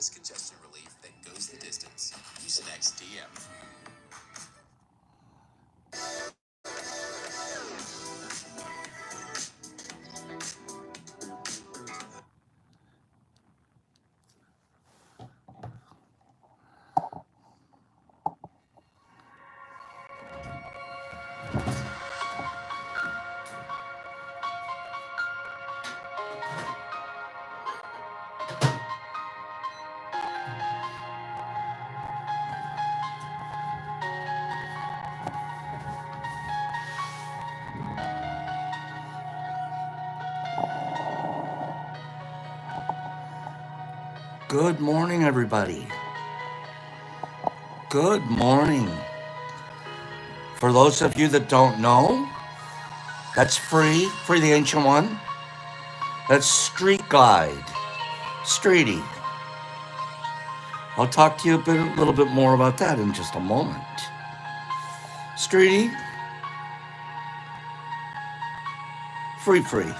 fast congestion relief that goes the distance. Mucinex DM. Good morning, everybody. Good morning. For those of you that don't know, that's Free the Ancient One. That's Street Glide, Streety. I'll talk to you a little bit more about that in just a moment. Streety, free.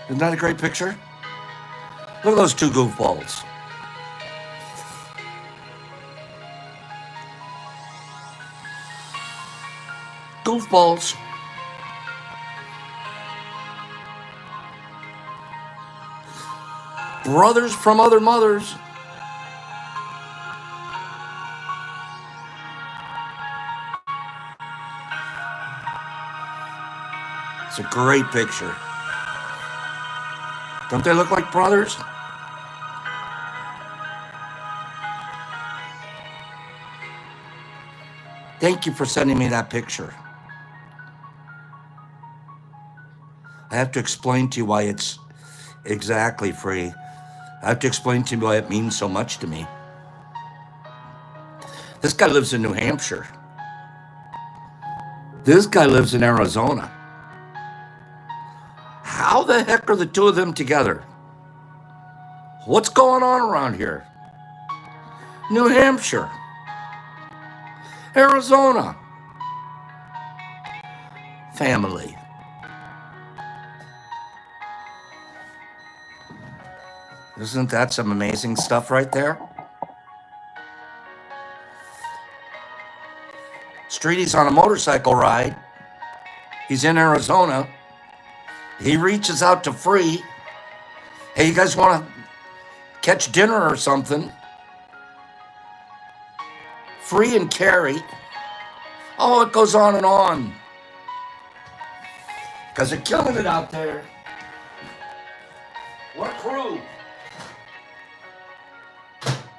Isn't that a great picture? Look at those two goofballs. Goofballs. Brothers from other mothers. It's a great picture. Don't they look like brothers? Thank you for sending me that picture. I have to explain to you why it's exactly free. I have to explain to you why it means so much to me. This guy lives in New Hampshire. This guy lives in Arizona. How the heck are the two of them together? What's going on around here? New Hampshire. Arizona. Family. Isn't that some amazing stuff right there? Streety's on a motorcycle ride. He's in Arizona. He reaches out to Free. Hey, you guys want to catch dinner or something? Free and Carrie. Oh, it goes on and on. Because they're killing it out there. What a crew.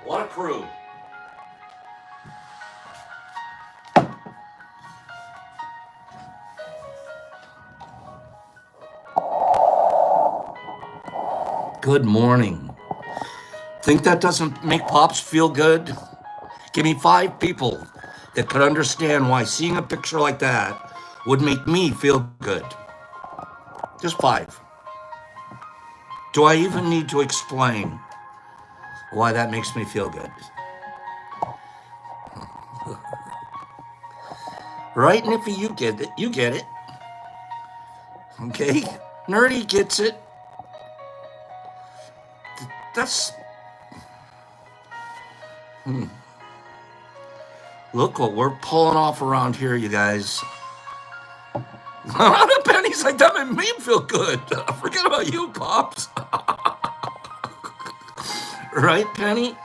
What a crew. Good morning. Think that doesn't make Pops feel good? Give me 5 people that could understand why seeing a picture like that would make me feel good. Just 5. Do I even need to explain why that makes me feel good? Right, Niffy, you get it. You get it. Okay? Nerdy gets it. That's... Look what we're pulling off around here, you guys. Penny's like, that made me feel good. Forget about you, Pops. Right, Penny?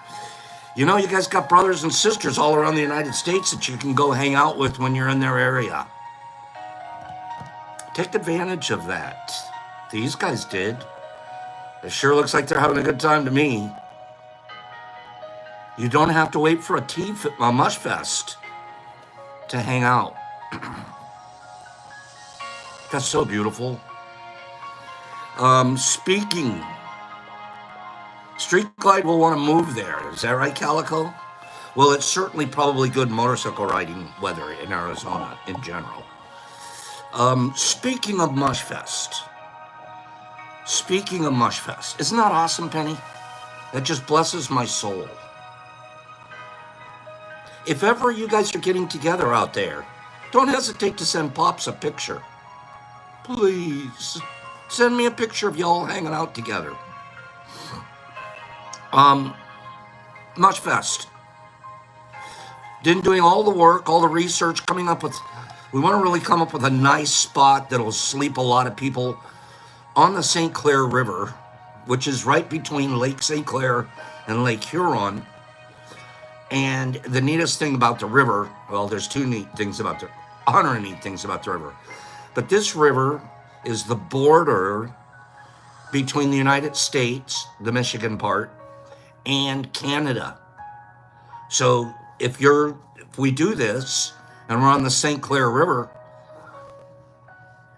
You know, you guys got brothers and sisters all around the United States that you can go hang out with when you're in their area. Take advantage of that. These guys did. It sure looks like they're having a good time to me. You don't have to wait for a Mush Fest to hang out. That's so beautiful. Speaking, Street Glide will want to move there. Is that right, Calico? Well, it's certainly probably good motorcycle riding weather in Arizona in general. Speaking of Mush Fest. Isn't that awesome, Penny? That just blesses my soul. If ever you guys are getting together out there, don't hesitate to send Pops a picture. Please. Send me a picture of y'all hanging out together. Mush Fest. Doing all the work, all the research, coming up with. We want to really come up with a nice spot that'll sleep a lot of people on the St. Clair River, which is right between Lake St. Clair and Lake Huron. And the neatest thing about the river, well, there's 100 neat things about the river. But this river is the border between the United States, the Michigan part, and Canada. So if we do this and we're on the St. Clair River,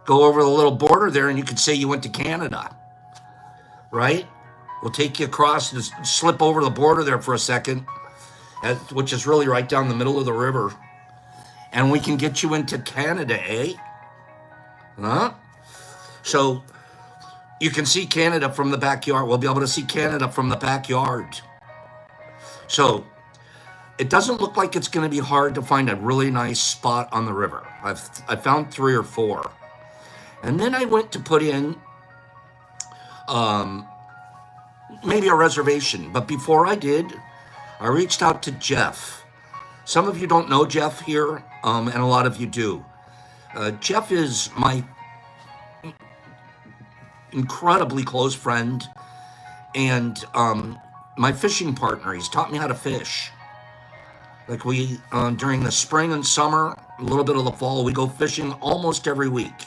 go over the little border there and you could say you went to Canada, right? We'll take you across and slip over the border there for a second, which is really right down the middle of the river. And we can get you into Canada, eh? Huh? So you can see Canada from the backyard. We'll be able to see Canada from the backyard. So it doesn't look like it's going to be hard to find a really nice spot on the river. I found 3 or 4. And then I went to put in maybe a reservation. But before I did, I reached out to Jeff. Some of you don't know Jeff here, and a lot of you do. Jeff is my incredibly close friend and my fishing partner. He's taught me how to fish. Like we, during the spring and summer, a little bit of the fall, we go fishing almost every week.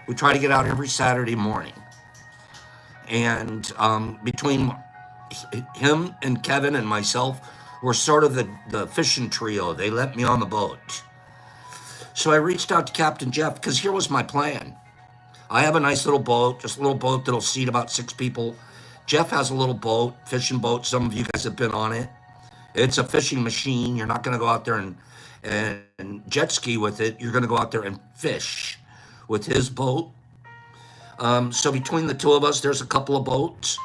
We try to get out every Saturday morning. And between him and Kevin and myself, we're sort of the fishing trio. They let me on the boat. So I reached out to Captain Jeff because here was my plan. I have a nice little boat, just a little boat that'll seat about 6 people. Jeff has a little boat, fishing boat. Some of you guys have been on it. It's a fishing machine. You're not going to go out there and jet ski with it. You're going to go out there and fish with his boat. So between the two of us, there's a couple of boats.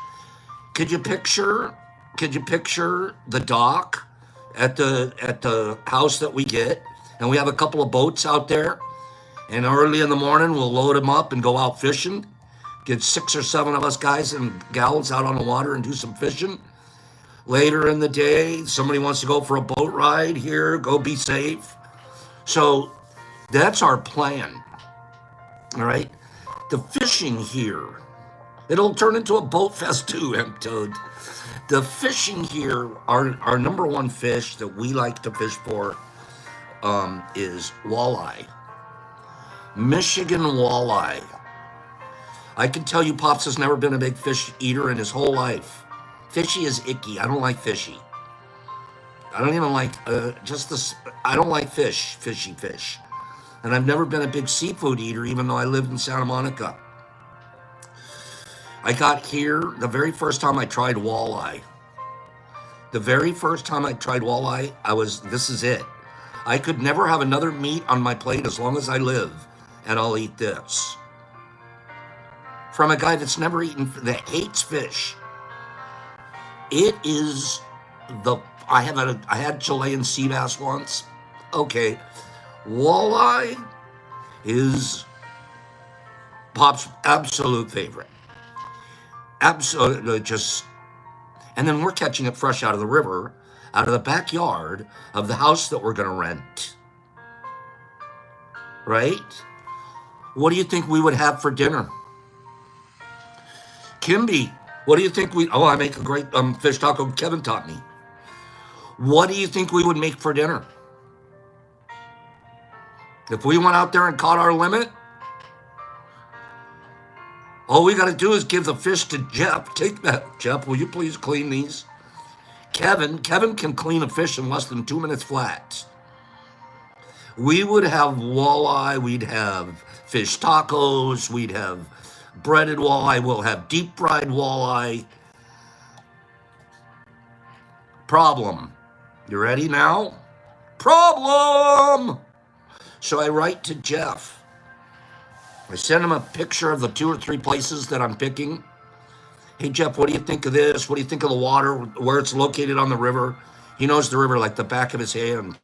Could you picture the dock at the house that we get? And we have a couple of boats out there. And early in the morning, we'll load them up and go out fishing. Get 6 or 7 of us guys and gals out on the water and do some fishing. Later in the day, somebody wants to go for a boat ride here, go be safe. So that's our plan. All right. The fishing here, it'll turn into a boat fest too, Toad. The fishing here, our number one fish that we like to fish for is walleye. Michigan walleye. I can tell you Pops has never been a big fish eater in his whole life. Fishy is icky. I don't like fishy. I don't even like I don't like fishy fish. And I've never been a big seafood eater, even though I lived in Santa Monica. I got here the very first time I tried walleye. This is it. I could never have another meat on my plate as long as I live, and I'll eat this. From a guy that's never eaten, that hates fish. It is I had Chilean sea bass once. Okay. Walleye is Pop's absolute favorite. Absolutely and then we're catching it fresh out of the river, out of the backyard of the house that we're going to rent. Right? What do you think we would have for dinner? Kimby, what do you think I make a great fish taco Kevin taught me. What do you think we would make for dinner? If we went out there and caught our limit, all we got to do is give the fish to Jeff. Take that, Jeff. Will you please clean these? Kevin can clean a fish in less than 2 minutes flat. We would have walleye. We'd have fish tacos. We'd have breaded walleye. We'll have deep fried walleye. Problem. You ready now? Problem. So I write to Jeff. I send him a picture of the 2 or 3 places that I'm picking. Hey, Jeff, what do you think of this? What do you think of the water, where it's located on the river? He knows the river like the back of his hand.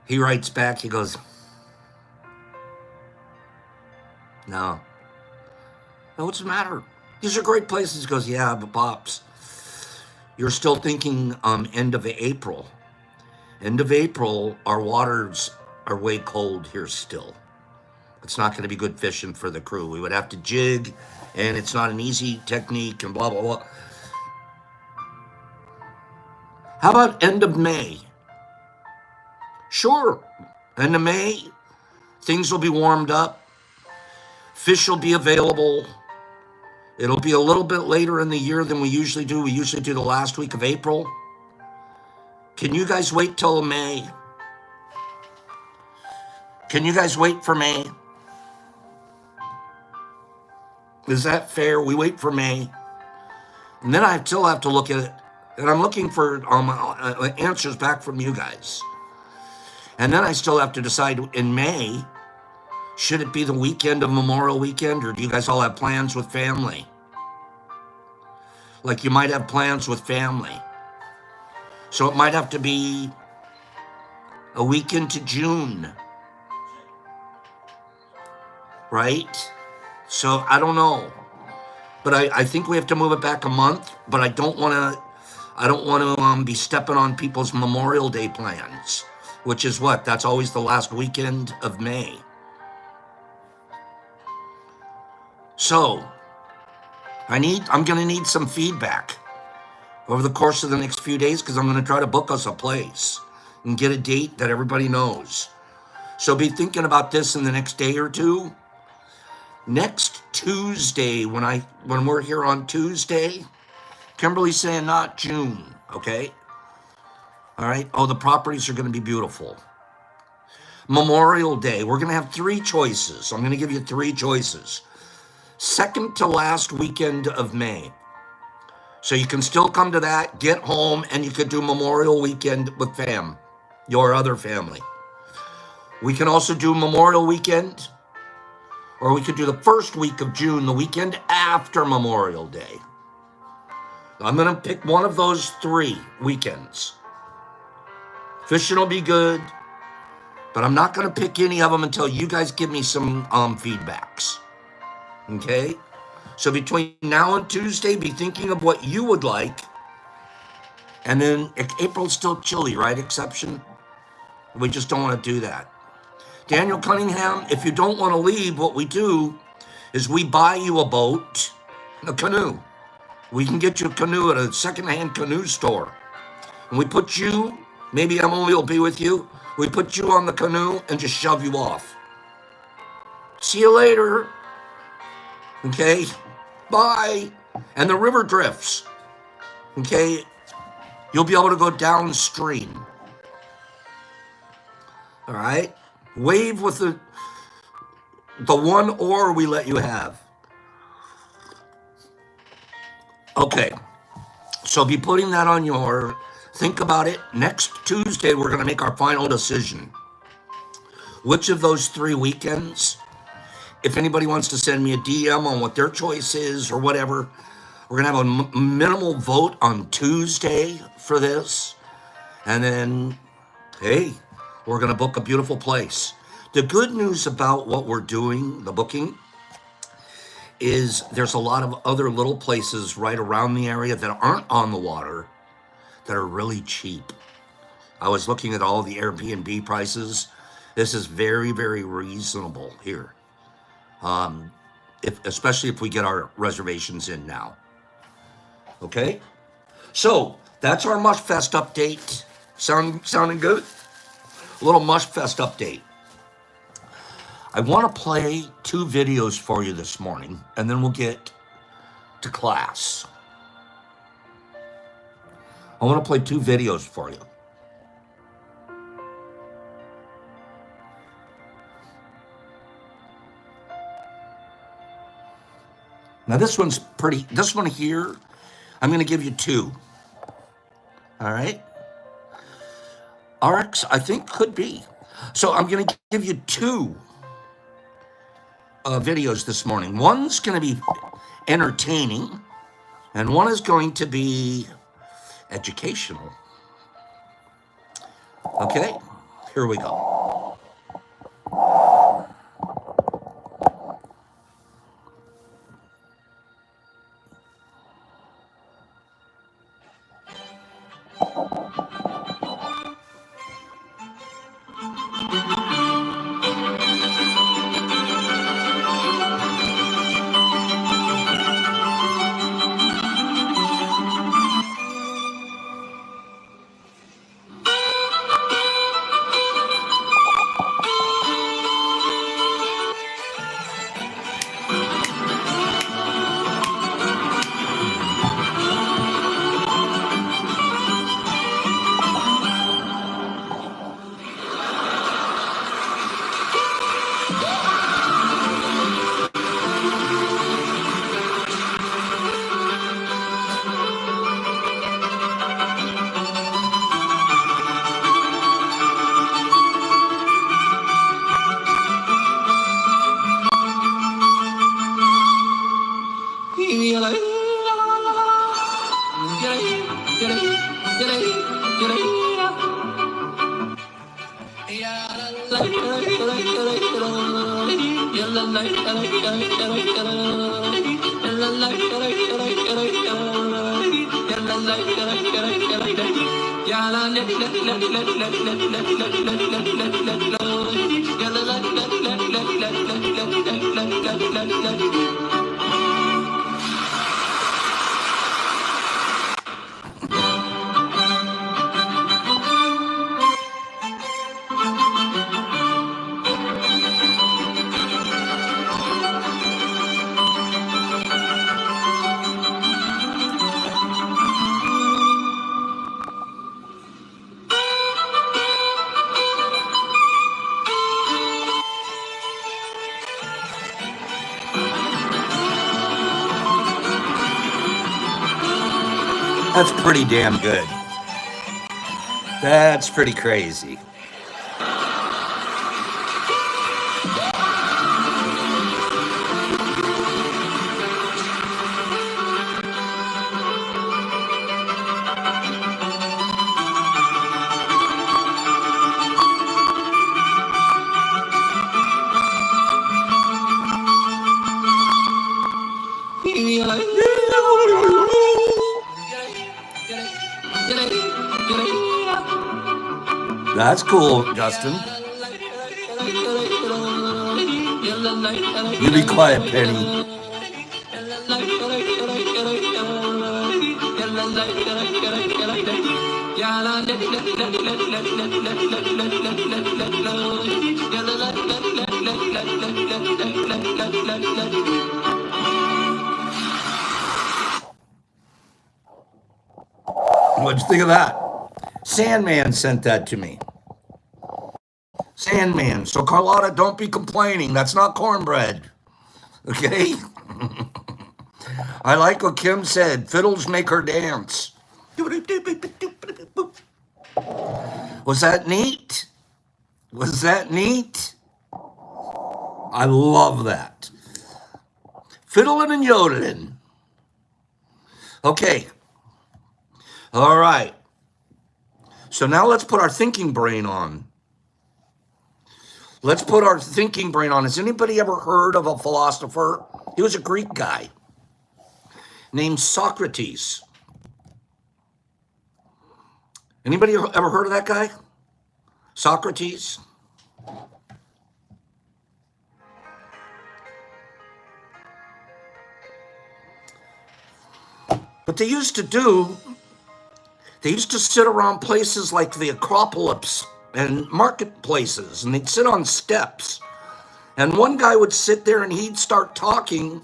He writes back, he goes, No. No, what's the matter? These are great places. He goes, yeah, but Pops, you're still thinking end of April. End of April, our waters are way cold here still. It's not going to be good fishing for the crew. We would have to jig, and it's not an easy technique, and blah, blah, blah. How about end of May? Sure. End of May, things will be warmed up. Fish will be available. It'll be a little bit later in the year than we usually do. We usually do the last week of April. Can you guys wait till May? Can you guys wait for May? Is that fair? We wait for May. And then I still have to look at it. And I'm looking for answers back from you guys. And then I still have to decide in May, should it be the weekend of Memorial Weekend, or do you guys all have plans with family? Like you might have plans with family. So it might have to be a week into June. Right? So I don't know. But I think we have to move it back a month, but I don't want to be stepping on people's Memorial Day plans, which is what? That's always the last weekend of May. So I'm going to need some feedback over the course of the next few days, because I'm going to try to book us a place and get a date that everybody knows. So be thinking about this in the next day or two. Next Tuesday, when we're here on Tuesday, Kimberly's saying not June, okay? All right. Oh, the properties are going to be beautiful. Memorial Day, we're going to have 3 choices. I'm going to give you 3 choices. Second to last weekend of May. So you can still come to that, get home, and you could do Memorial Weekend with your other family. We can also do Memorial Weekend, or we could do the first week of June, the weekend after Memorial Day. I'm going to pick one of those 3 weekends. Fishing will be good, but I'm not going to pick any of them until you guys give me some feedbacks. Okay? So between now and Tuesday, be thinking of what you would like. And then April's still chilly, right? Exception? We just don't want to do that. Daniel Cunningham, if you don't want to leave, what we do is we buy you a boat, a canoe. We can get you a canoe at a secondhand canoe store. And we put you, maybe Emily will be with you, we put you on the canoe and just shove you off. See you later. Okay? Bye. And the river drifts. Okay? You'll be able to go downstream. All right? Wave with the one oar we let you have. Okay. So be putting that on your... Think about it. Next Tuesday, we're going to make our final decision. Which of those 3 weekends? If anybody wants to send me a DM on what their choice is or whatever, we're going to have a minimal vote on Tuesday for this. And then, hey, we're going to book a beautiful place. The good news about what we're doing, the booking, is there's a lot of other little places right around the area that aren't on the water that are really cheap. I was looking at all the Airbnb prices. This is very, very reasonable here. Especially if we get our reservations in now. Okay? So, that's our Mush Fest update. Sounding good? A little Mush Fest update. I want to play 2 videos for you this morning, and then we'll get to class. I want to play 2 videos for you. Now this one's pretty, this one here, I'm going to give you 2. All right? RX, I think, could be. So I'm going to give you 2 videos this morning. One's going to be entertaining, and one is going to be educational. Okay, here we go. That's pretty damn good. That's pretty crazy. That's cool, Justin. You be quiet, Penny. What'd you think of that? Sandman sent that to me. Sandman. So Carlotta, don't be complaining. That's not cornbread. Okay? I like what Kim said. Fiddles make her dance. Was that neat? Was that neat? I love that. Fiddling and yodeling. Okay. All right. So now let's put our thinking brain on. Let's put our thinking brain on. Has anybody ever heard of a philosopher? He was a Greek guy named Socrates. Anybody ever heard of that guy? Socrates? What they used to do, they used to sit around places like the Acropolis and marketplaces, and they'd sit on steps. And one guy would sit there and he'd start talking,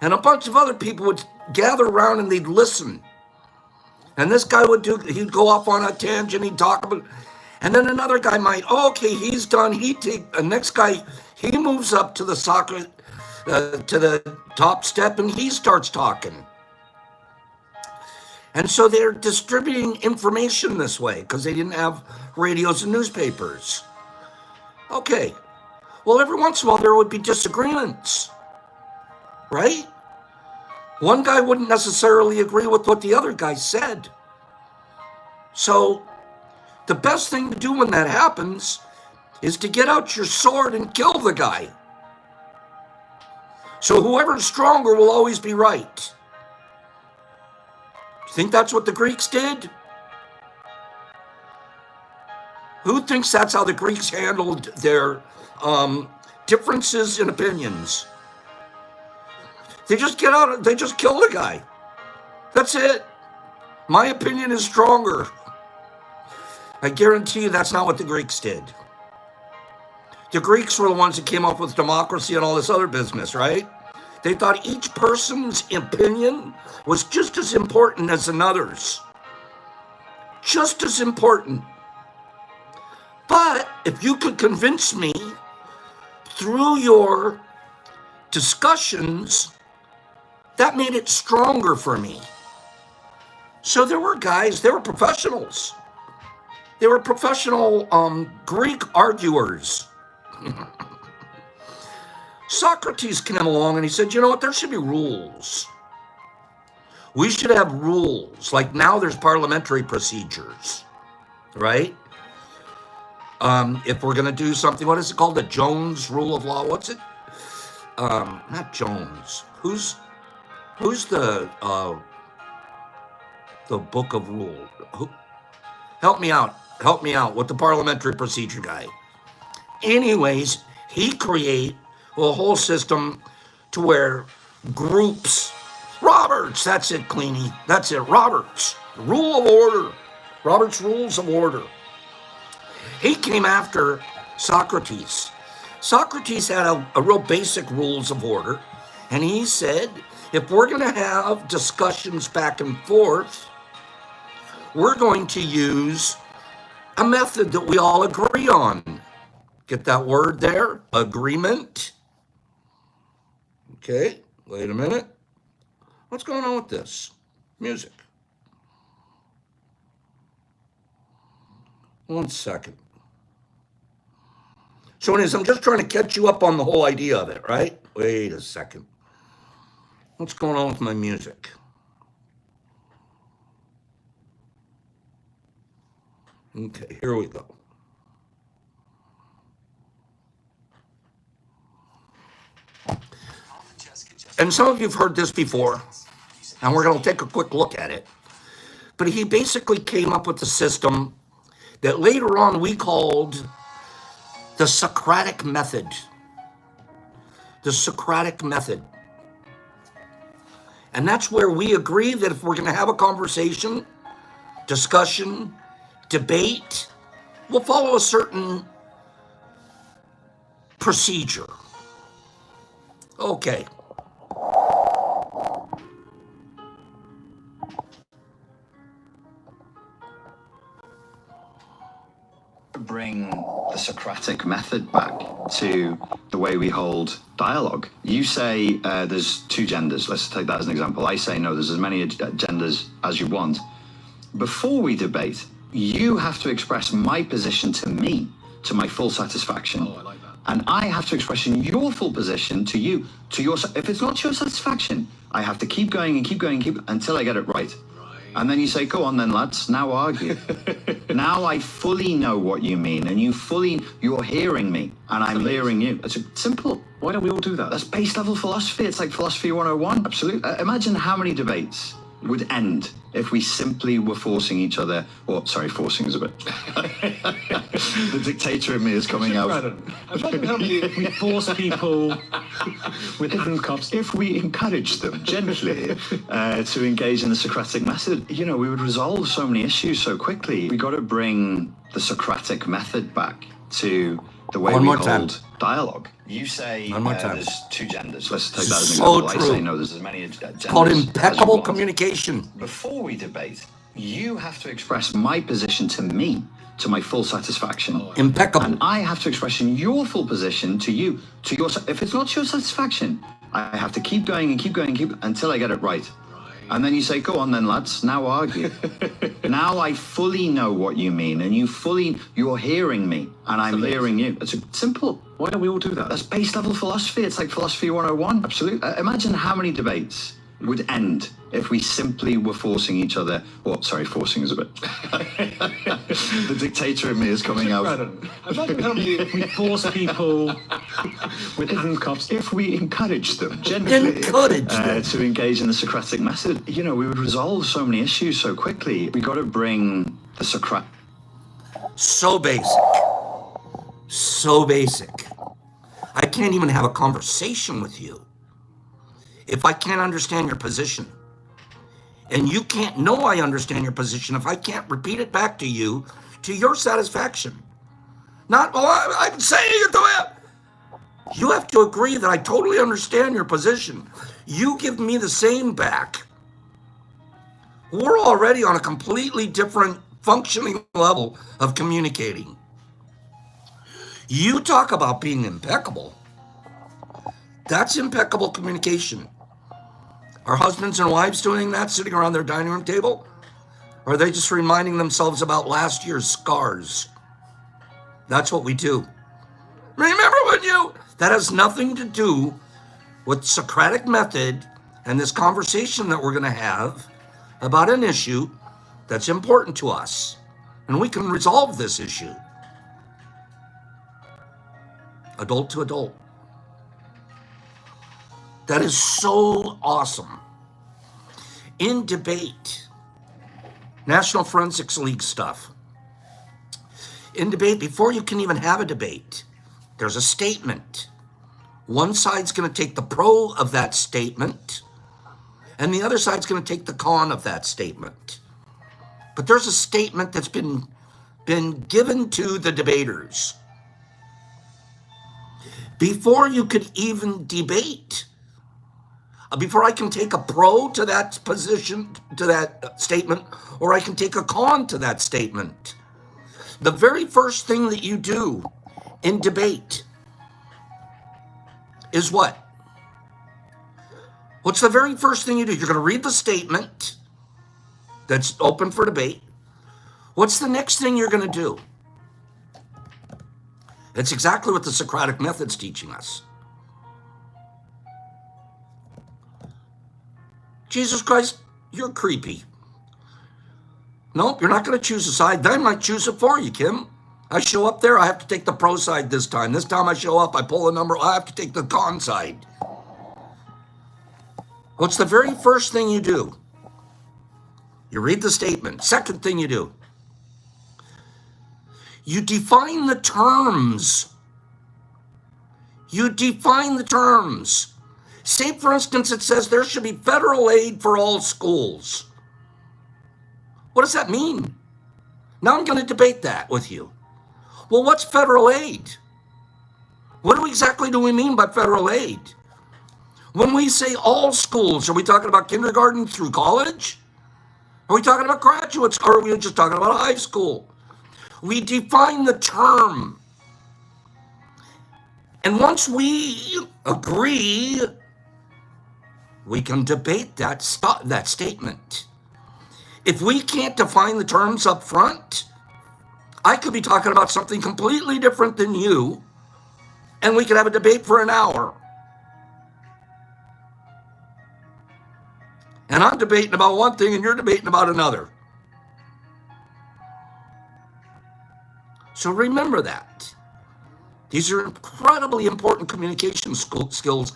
and a bunch of other people would gather around and they'd listen. And this guy he'd go off on a tangent, he'd talk about, and then another guy might, oh, okay, he's done. The next guy, he moves up to the to the top step and he starts talking. And so they're distributing information this way because they didn't have radios and newspapers. Okay. Well, every once in a while there would be disagreements, right? One guy wouldn't necessarily agree with what the other guy said. So the best thing to do when that happens is to get out your sword and kill the guy. So whoever's stronger will always be right. You think that's what the Greeks did? Who thinks that's how the Greeks handled their differences in opinions? They just they just kill the guy. That's it. My opinion is stronger. I guarantee you that's not what the Greeks did. The Greeks were the ones that came up with democracy and all this other business, right? They thought each person's opinion was just as important as another's. Just as important. But if you could convince me through your discussions, that made it stronger for me. So there were guys, they were professionals. They were professional Greek arguers. Socrates came along and he said, you know what, there should be rules. We should have rules. Like now there's parliamentary procedures, right? If we're going to do something, what is it called? The Jones Rule of Law? What's it? Not Jones. Who's the book of rule? Help me out. Help me out with the parliamentary procedure guy. Anyways, he create a whole system to where groups, Roberts, that's it, Cleany, that's it, Roberts, rule of order, Robert's rules of order. He came after Socrates. Socrates had a real basic rules of order, and he said, if we're going to have discussions back and forth, we're going to use a method that we all agree on. Get that word there? Agreement. Okay, wait a minute. What's going on with this? Music. One second. So anyways, I'm just trying to catch you up on the whole idea of it, right? Wait a second. What's going on with my music? Okay, here we go. And some of you have heard this before, and we're going to take a quick look at it. But he basically came up with a system that later on we called the Socratic method. The Socratic method. And that's where we agree that if we're going to have a conversation, discussion, debate, we'll follow a certain procedure. Okay. Bring the Socratic method back to the way we hold dialogue. You say there's two genders. Let's take that as an example. I say no, there's as many genders as you want. Before we debate, you have to express my position to me, to my full satisfaction. Oh, I like that. And I have to express your full position to you, to your. If it's not your satisfaction, I have to keep going and keep going and keep until I get it right. And then you say, go on then, lads, now argue. Now I fully know what you mean, and you're hearing me, and I'm hearing you. It's simple. Why don't we all do that? That's base level philosophy. It's like philosophy 101. Absolutely. Imagine how many debates would end if we simply were forcing each other, or sorry, forcing is a bit. The dictator in me is coming out. Imagine how many we force people with handcuffs. If we encourage them gently to engage in the Socratic method, we would resolve so many issues so quickly. We got to bring the Socratic method back to the way we hold dialogue. You say there's two genders. Let's take that as an example. True. I say no, there's as many genders. It's called impeccable communication. Before we debate, you have to express my position to me, to my full satisfaction. Impeccable. And I have to express your full position to you, to your. If it's not your satisfaction, I have to keep going and keep going and keep until I get it right. And then you say, go on then, lads, now argue. Now I fully know what you mean, and you're hearing me, and I'm hearing you. It's simple. Why don't we all do that? That's base level philosophy. It's like philosophy 101. Absolutely. Imagine how many debates would end if we simply were forcing each other, or sorry, forcing is a bit. The dictator in me is coming out. Imagine how many we force people with handcuffs. If we encourage them gently to engage in the Socratic method, we would resolve so many issues so quickly. We got to bring the Socratic. So basic. So basic. I can't even have a conversation with you if I can't understand your position. And you can't know I understand your position if I can't repeat it back to you to your satisfaction. Not, I'm saying it the way you have to agree that I totally understand your position. You give me the same back. We're already on a completely different functioning level of communicating. You talk about being impeccable. That's impeccable communication. Are husbands and wives doing that, sitting around their dining room table? Or are they just reminding themselves about last year's scars? That's what we do. Remember when that has nothing to do with Socratic method and this conversation that we're going to have about an issue that's important to us. And we can resolve this issue. Adult to adult. That is so awesome. In debate, National Forensics League stuff. In debate, before you can even have a debate, there's a statement. One side's going to take the pro of that statement, and the other side's going to take the con of that statement. But there's a statement that's been given to the debaters. Before you could even debate, before I can take a pro to that position, to that statement, or I can take a con to that statement, the very first thing that you do in debate is what? What's the very first thing you do? You're going to read the statement that's open for debate. What's the next thing you're going to do? It's exactly what the Socratic method's teaching us. Jesus Christ, you're creepy. Nope, you're not going to choose a side. I might choose it for you, Kim. I show up there, I have to take the pro side this time. This time I show up, I pull a number, I have to take the con side. What's the very first thing you do? You read the statement. Second thing you do, you define the terms. You define the terms. Say, for instance, it says there should be federal aid for all schools. What does that mean? Now I'm going to debate that with you. Well, what's federal aid? What exactly do we mean by federal aid? When we say all schools, are we talking about kindergarten through college? Are we talking about graduates, or are we just talking about high school? We define the term. And once we agree, we can debate that statement. If we can't define the terms up front, I could be talking about something completely different than you, and we could have a debate for an hour. And I'm debating about one thing, and you're debating about another. So remember that. These are incredibly important communication skills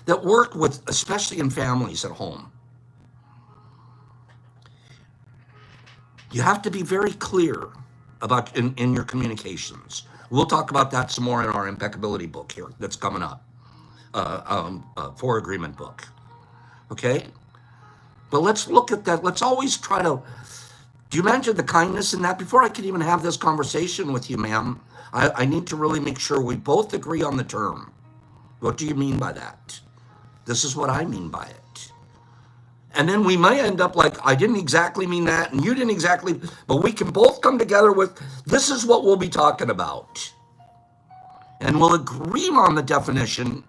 that work with, especially in families at home. You have to be very clear about in your communications. We'll talk about that some more in our Impeccability book here that's coming up, for agreement book. Okay? But let's look at that. Let's always try to, do you imagine the kindness in that? Before I can even have this conversation with you, ma'am, I need to really make sure we both agree on the term. What do you mean by that? This is what I mean by it. And then we might end up like, I didn't exactly mean that, and you didn't exactly, but we can both come together with, this is what we'll be talking about. And we'll agree on the definition,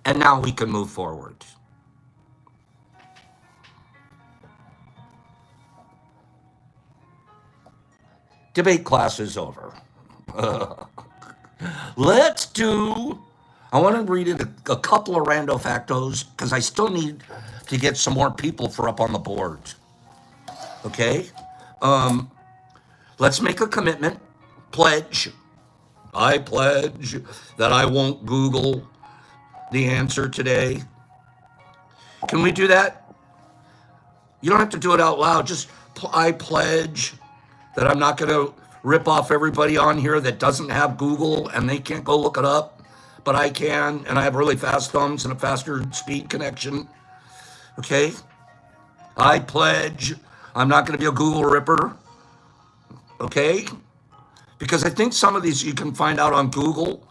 and now we can move forward. Debate class is over. Let's do, I want to read it a couple of rando factos because I still need to get some more people for up on the board. Okay? Let's make a commitment. Pledge. I pledge that I won't Google the answer today. Can we do that? You don't have to do it out loud. Just, I pledge that I'm not going to rip off everybody on here that doesn't have Google and they can't go look it up, but I can, and I have really fast thumbs and a faster speed connection. Okay? I pledge I'm not going to be a Google ripper. Okay? Because I think some of these you can find out on Google,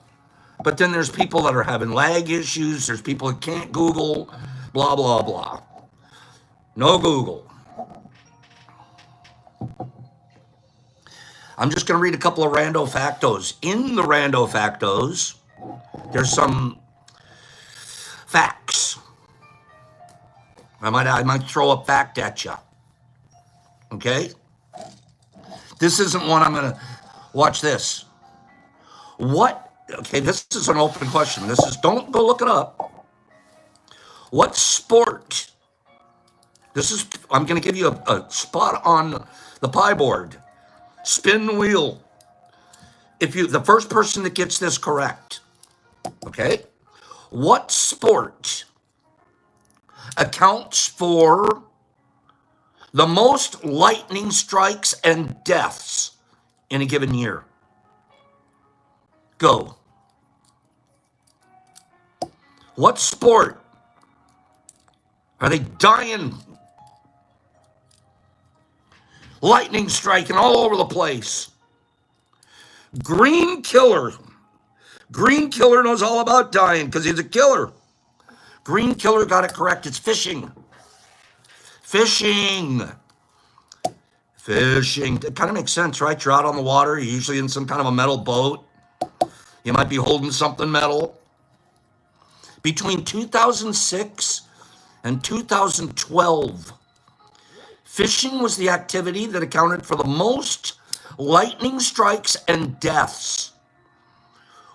but then there's people that are having lag issues, there's people that can't Google, blah, blah, blah. No Google. I'm just going to read a couple of rando factos. In the rando factos, there's some facts. I might throw a fact at you. Okay? This isn't one I'm going to watch this. What? Okay, this is an open question. This is, don't go look it up. What sport? I'm going to give you a spot on the pie board. Spin the wheel. The first person that gets this correct, okay? What sport accounts for the most lightning strikes and deaths in a given year? Go. What sport? Are they dying? Lightning striking all over the place. Green Killer. Green Killer knows all about dying because he's a killer. Green Killer got it correct. It's fishing. Fishing. Fishing. It kind of makes sense, right? You're out on the water. You're usually in some kind of a metal boat. You might be holding something metal. Between 2006 and 2012, fishing was the activity that accounted for the most lightning strikes and deaths,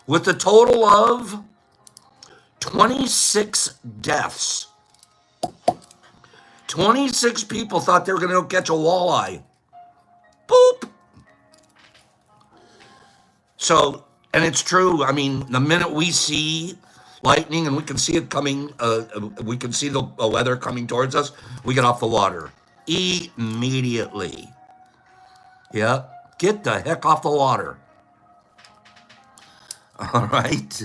with a total of 26 deaths. 26 people thought they were going to go catch a walleye. Boop. So, and it's true. I mean, the minute we see lightning and we can see it coming, we can see the weather coming towards us, we get off the water immediately. Yeah, get the heck off the water. All right.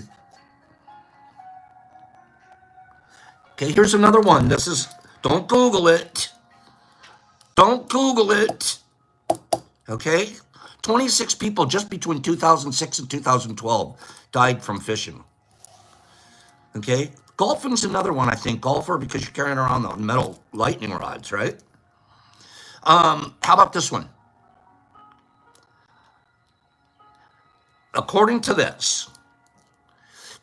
Okay, here's another one. Don't Google it. Don't Google it. Okay? 26 people just between 2006 and 2012 died from fishing. Okay? Golfing's another one, I think. Golfer, because you're carrying around the metal lightning rods, right? How about this one? According to this,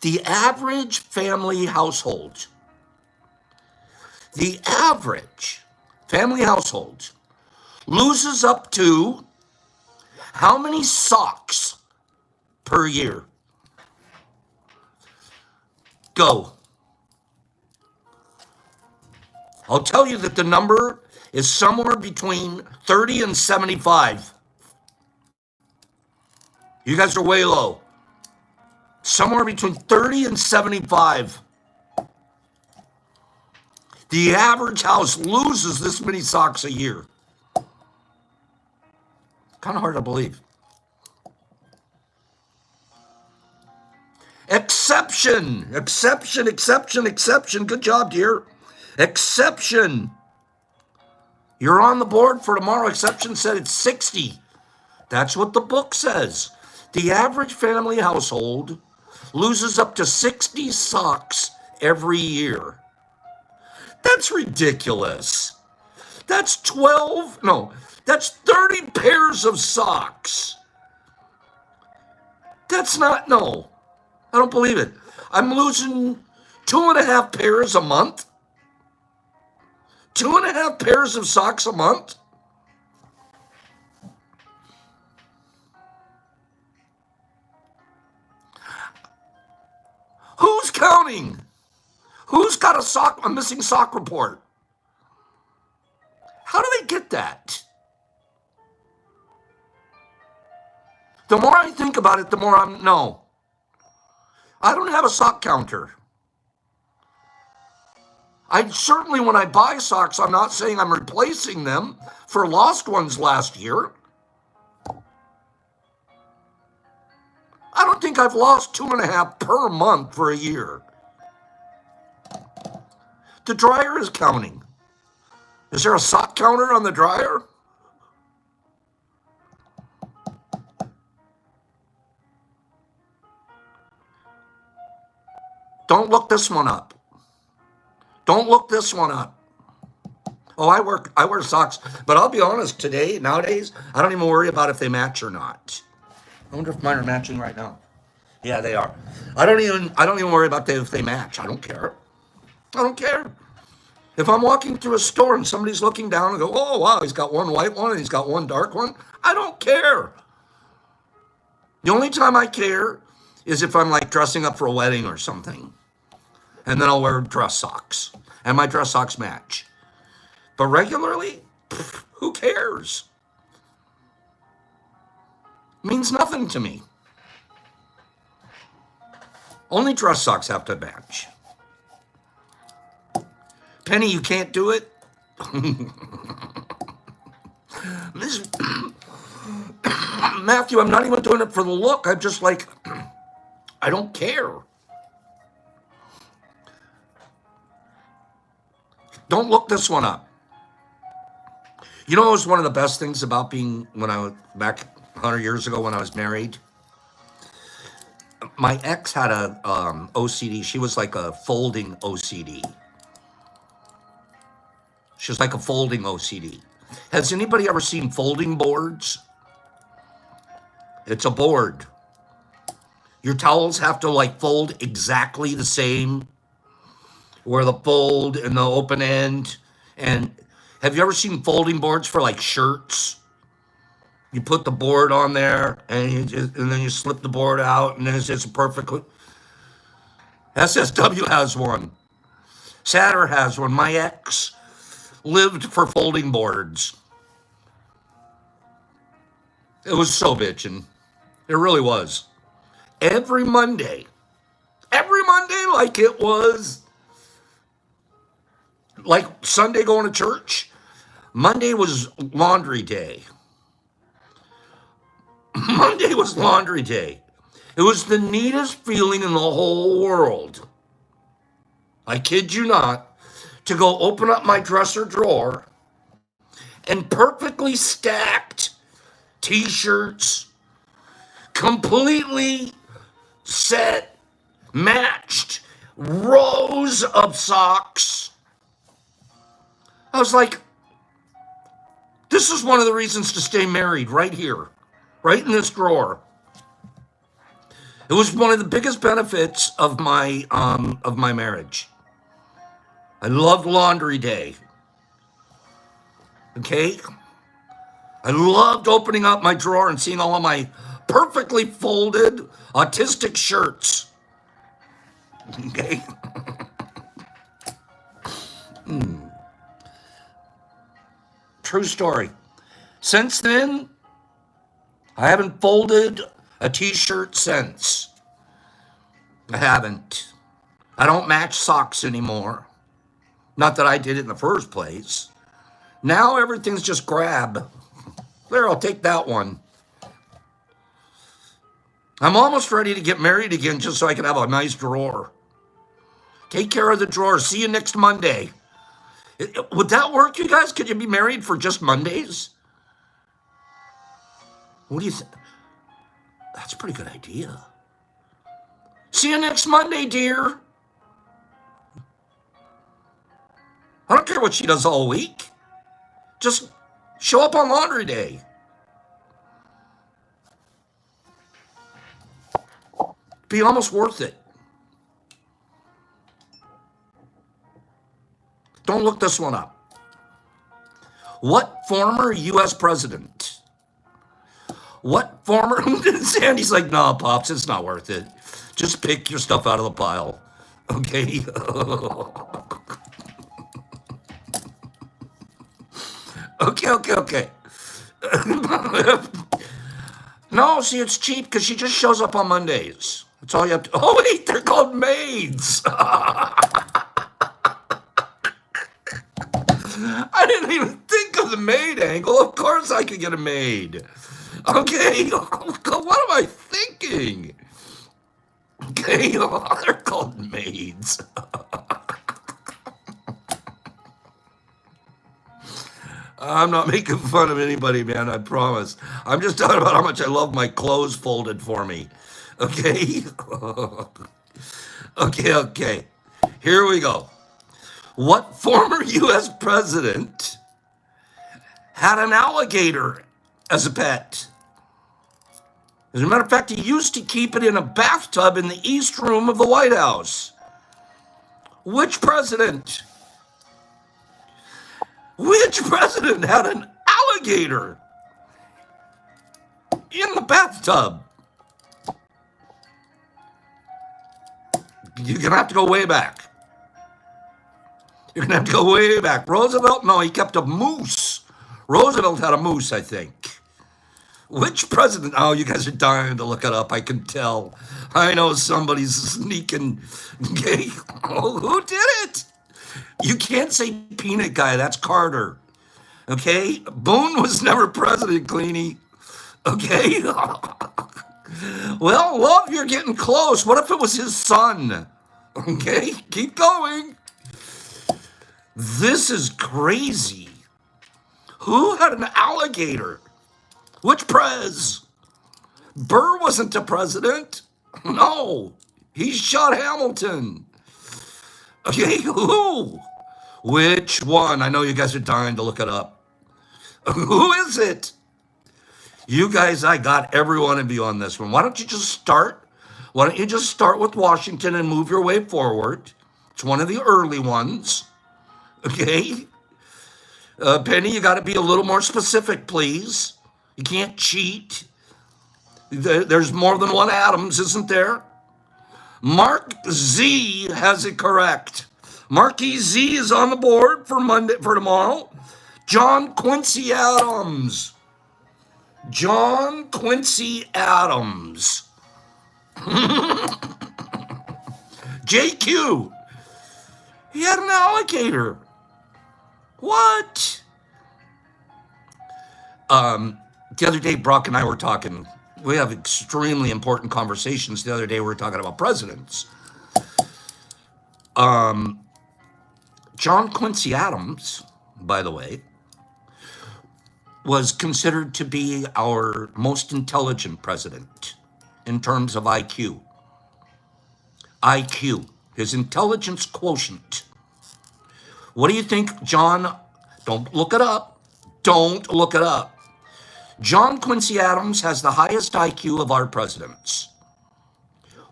the average family household loses up to how many socks per year? Go. I'll tell you that the number is somewhere between 30 and 75. You guys are way low. Somewhere between 30 and 75. The average house loses this many socks a year. Kind of hard to believe. Exception. Good job, dear. Exception. You're on the board for tomorrow. Exception said it's 60. That's what the book says. The average family household loses up to 60 socks every year. That's ridiculous. That's 30 pairs of socks. No, I don't believe it. I'm losing 2.5 pairs a month. 2.5 pairs of socks a month. Who's counting? Who's got a missing sock report? How do they get that? The more I think about it, the more no. I don't have a sock counter. Certainly when I buy socks, I'm not saying I'm replacing them for lost ones last year. I don't think I've lost 2.5 per month for a year. The dryer is counting. Is there a sock counter on the dryer? Don't look this one up. Don't look this one up. Oh, I wear socks, but I'll be honest, nowadays, I don't even worry about if they match or not. I wonder if mine are matching right now. Yeah, they are. I don't even worry about if they match. I don't care. If I'm walking through a store and somebody's looking down and go, oh, wow, he's got one white one and he's got one dark one, I don't care. The only time I care is if I'm like dressing up for a wedding or something. And then I'll wear dress socks. And my dress socks match. But regularly, who cares? Means nothing to me. Only dress socks have to match. Penny, you can't do it? This, Matthew, I'm not even doing it for the look. I'm just like, I don't care. Don't look this one up. You know, it was one of the best things about being, when I was back 100 years ago when I was married. My ex had a OCD. She was like a folding OCD. She was like a folding OCD. Has anybody ever seen folding boards? It's a board. Your towels have to like fold exactly the same, where the fold and the open end. And have you ever seen folding boards for like shirts? You put the board on there and then you slip the board out and then it's just a perfect. SSW has one. Satter has one. My ex lived for folding boards. It was so bitchin'. It really was. Every Monday, like it was like Sunday going to church, Monday was laundry day. Monday was laundry day. It was the neatest feeling in the whole world. I kid you not, to go open up my dresser drawer and perfectly stacked t-shirts, completely set, matched, rows of socks. I was like, this is one of the reasons to stay married right here, right in this drawer. It was one of the biggest benefits of my marriage. I loved laundry day. Okay? I loved opening up my drawer and seeing all of my perfectly folded autistic shirts. Okay? True story. Since then, I haven't folded a t-shirt since. I haven't. I don't match socks anymore. Not that I did it in the first place. Now everything's just grab. There, I'll take that one. I'm almost ready to get married again just so I can have a nice drawer. Take care of the drawer. See you next Monday. Would that work, you guys? Could you be married for just Mondays? What do you think? That's a pretty good idea. See you next Monday, dear. I don't care what she does all week. Just show up on laundry day. Be almost worth it. Don't look this one up. What former U.S. president? What former... Sandy's like, no, Pops, it's not worth it. Just pick your stuff out of the pile. Okay? Okay. No, see, it's cheap because she just shows up on Mondays. That's all you have to... Oh, wait, they're called maids. I didn't even think of the maid angle. Of course I could get a maid. Okay, what am I thinking? Okay, they're called maids. I'm not making fun of anybody, man, I promise. I'm just talking about how much I love my clothes folded for me. Okay? Okay. Here we go. What former U.S. president had an alligator as a pet? As a matter of fact, he used to keep it in a bathtub in the East Room of the White House. Which president? Which president had an alligator in the bathtub? You're going to have to go way back. You're gonna have to go way back. Roosevelt? No, he kept a moose. Roosevelt had a moose, I think. Which president? Oh, you guys are dying to look it up. I can tell. I know somebody's sneaking. Okay. Oh, who did it? You can't say peanut guy. That's Carter. Okay. Boone was never president, Cleany. Okay. Well, love, you're getting close. What if it was his son? Okay. Keep going. This is crazy. Who had an alligator? Which prez? Burr wasn't the president. No, he shot Hamilton. Okay, who? Which one? I know you guys are dying to look it up. Who is it? You guys, I got everyone of you on this one. Why don't you just start? Why don't you just start with Washington and move your way forward? It's one of the early ones. Okay. Penny, you got to be a little more specific, please. You can't cheat. There's more than one Adams, isn't there? Mark Z has it correct. Marky Z is on the board for tomorrow. John Quincy Adams. John Quincy Adams. JQ. He had an alligator. What? The other day, Brock and I were talking. We have extremely important conversations. The other day, we were talking about presidents. John Quincy Adams, by the way, was considered to be our most intelligent president in terms of IQ. IQ, his intelligence quotient. What do you think, John? Don't look it up. Don't look it up. John Quincy Adams has the highest IQ of our presidents.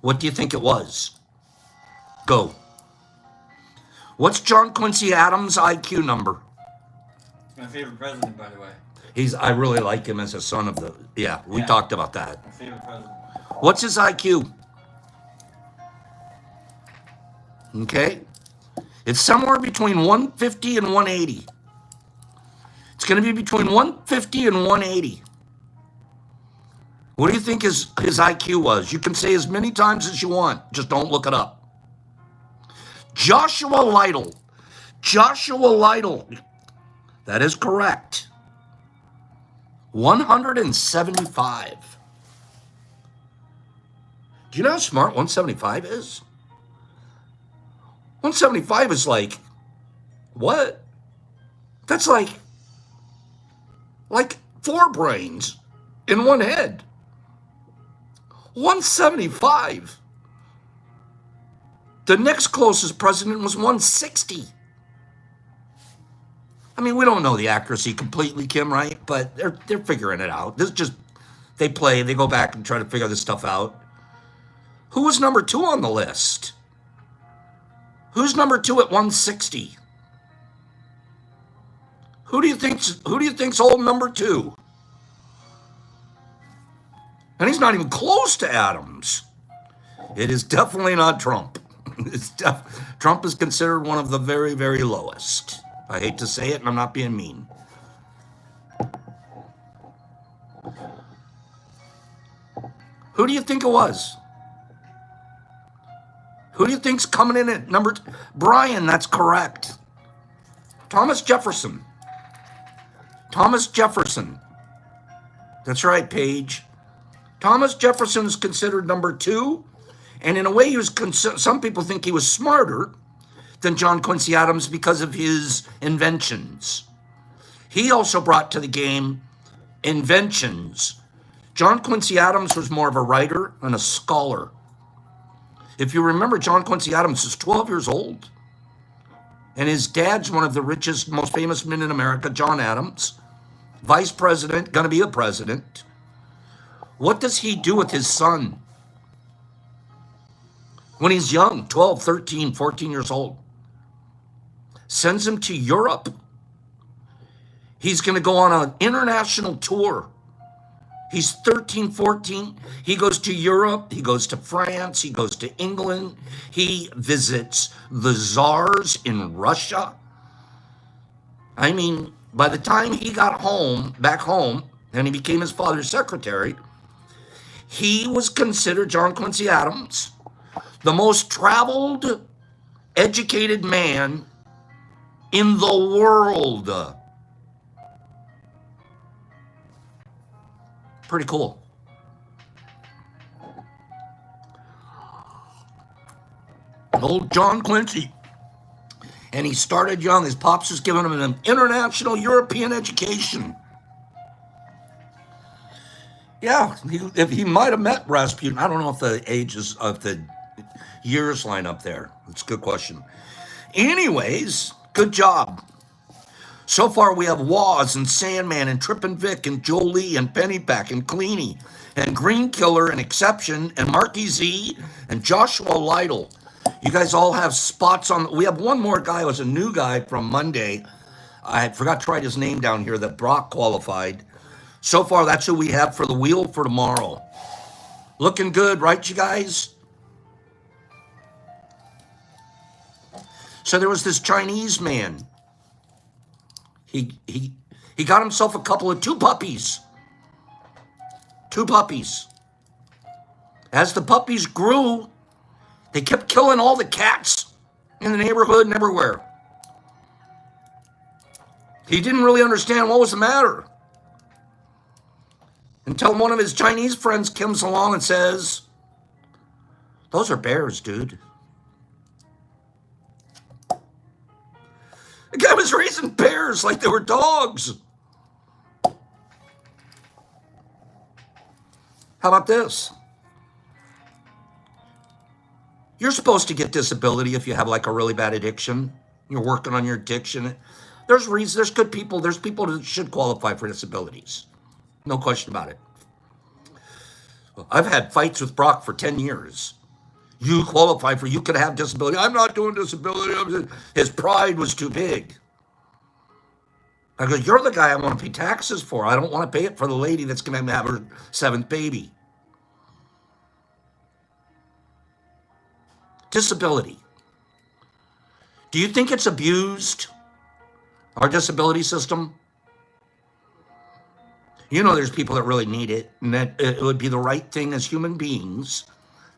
What do you think it was? Go. What's John Quincy Adams' IQ number? My favorite president, by the way. I really like him as a son of the, we talked about that. My favorite president. What's his IQ? Okay. It's somewhere between 150 and 180. It's going to be between 150 and 180. What do you think his IQ was? You can say as many times as you want. Just don't look it up. Joshua Lytle. Joshua Lytle. That is correct. 175. Do you know how smart 175 is? 175 is like, what? That's like 4 brains in one head. 175. The next closest president was 160. I mean, we don't know the accuracy completely, Kim, right? But they're figuring it out. This is just, they go back and try to figure this stuff out. Who was number 2 on the list? Who's number 2 at 160? Who do you think's old number 2? And he's not even close to Adams. It is definitely not Trump. Trump is considered one of the very, very lowest. I hate to say it, and I'm not being mean. Who do you think it was? Who do you think's coming in at number? Brian, that's correct. Thomas Jefferson. Thomas Jefferson. That's right, Paige. Thomas Jefferson is considered number 2, and in a way, some people think he was smarter than John Quincy Adams because of his inventions. He also brought to the game inventions. John Quincy Adams was more of a writer and a scholar. If you remember, John Quincy Adams is 12 years old, and his dad's one of the richest, most famous men in America, John Adams, vice president, going to be a president. What does he do with his son when he's young, 12, 13, 14 years old? Sends him to Europe. He's going to go on an international tour. He's 13, 14. He goes to Europe. He goes to France. He goes to England. He visits the czars in Russia. I mean, by the time he got back home, and he became his father's secretary, he was considered, John Quincy Adams, the most traveled, educated man in the world. Pretty cool. Old John Quincy. And he started young. His pops was giving him an international European education. Yeah, he might have met Rasputin. I don't know if the ages of the years line up there. That's a good question. Anyways, good job. So far, we have Waz and Sandman and Trippin' Vic and Jolie and Pennypack and Cleany and Green Killer and Exception and Marky Z and Joshua Lytle. You guys all have spots on. We have one more guy who was a new guy from Monday. I forgot to write his name down here that Brock qualified. So far, that's who we have for the wheel for tomorrow. Looking good, right, you guys? So there was this Chinese man. He got himself two puppies. Two puppies. As the puppies grew, they kept killing all the cats in the neighborhood and everywhere. He didn't really understand what was the matter until one of his Chinese friends comes along and says, "Those are bears, dude." The guy was raising bears like they were dogs. How about this? You're supposed to get disability if you have like a really bad addiction. You're working on your addiction. There's reasons, there's good people, there's people that should qualify for disabilities. No question about it. I've had fights with Brock for 10 years. You qualify you could have disability. I'm not doing disability. His pride was too big. I go, you're the guy I want to pay taxes for. I don't want to pay it for the lady that's going to have her 7th baby. Disability. Do you think it's abused, our disability system? You know there's people that really need it, and that it would be the right thing as human beings.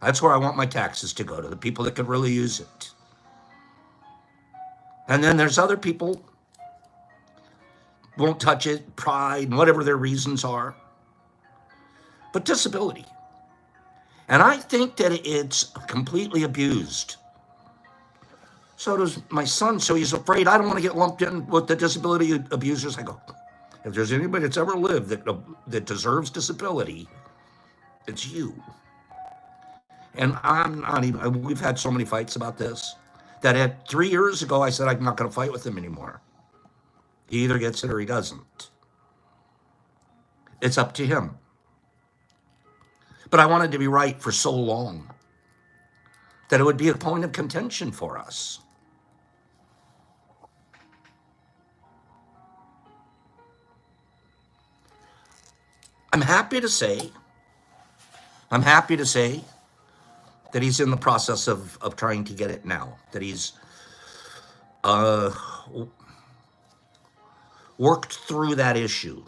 That's where I want my taxes to go, to the people that could really use it. And then there's other people won't touch it, pride, and whatever their reasons are. But disability. And I think that it's completely abused. So does my son. So he's afraid I don't want to get lumped in with the disability abusers. I go, if there's anybody that's ever lived that deserves disability, it's you. And I'm not even, we've had so many fights about this, that 3 years ago, I said, I'm not going to fight with him anymore. He either gets it or he doesn't. It's up to him. But I wanted to be right for so long that it would be a point of contention for us. I'm happy to say that he's in the process of trying to get it now, that he's worked through that issue.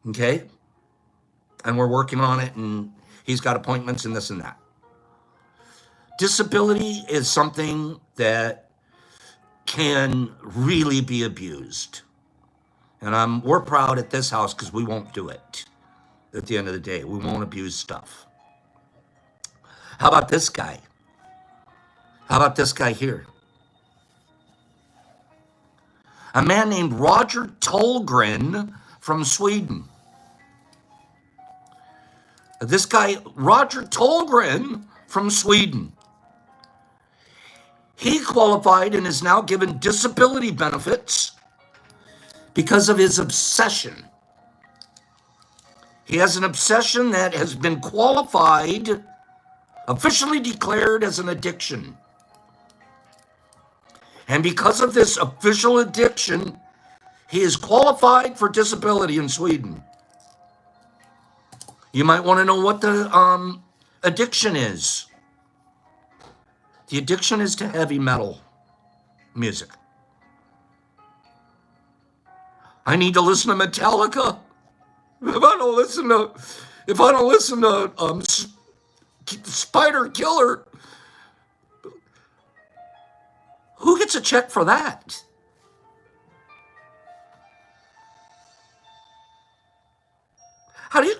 Okay? And we're working on it, and he's got appointments and this and that. Disability is something that can really be abused. And we're proud at this house because we won't do it. At the end of the day, we won't abuse stuff. How about this guy? How about this guy here? A man named Roger Tolgren from Sweden. This guy, Roger Tolgren from Sweden. He qualified and is now given disability benefits because of his obsession. He has an obsession that has been qualified, officially declared as an addiction. And because of this official addiction, he is qualified for disability in Sweden. You might want to know what the addiction is. The addiction is to heavy metal music. I need to listen to Metallica. If I don't listen to Spider Killer, who gets a check for that? How do you?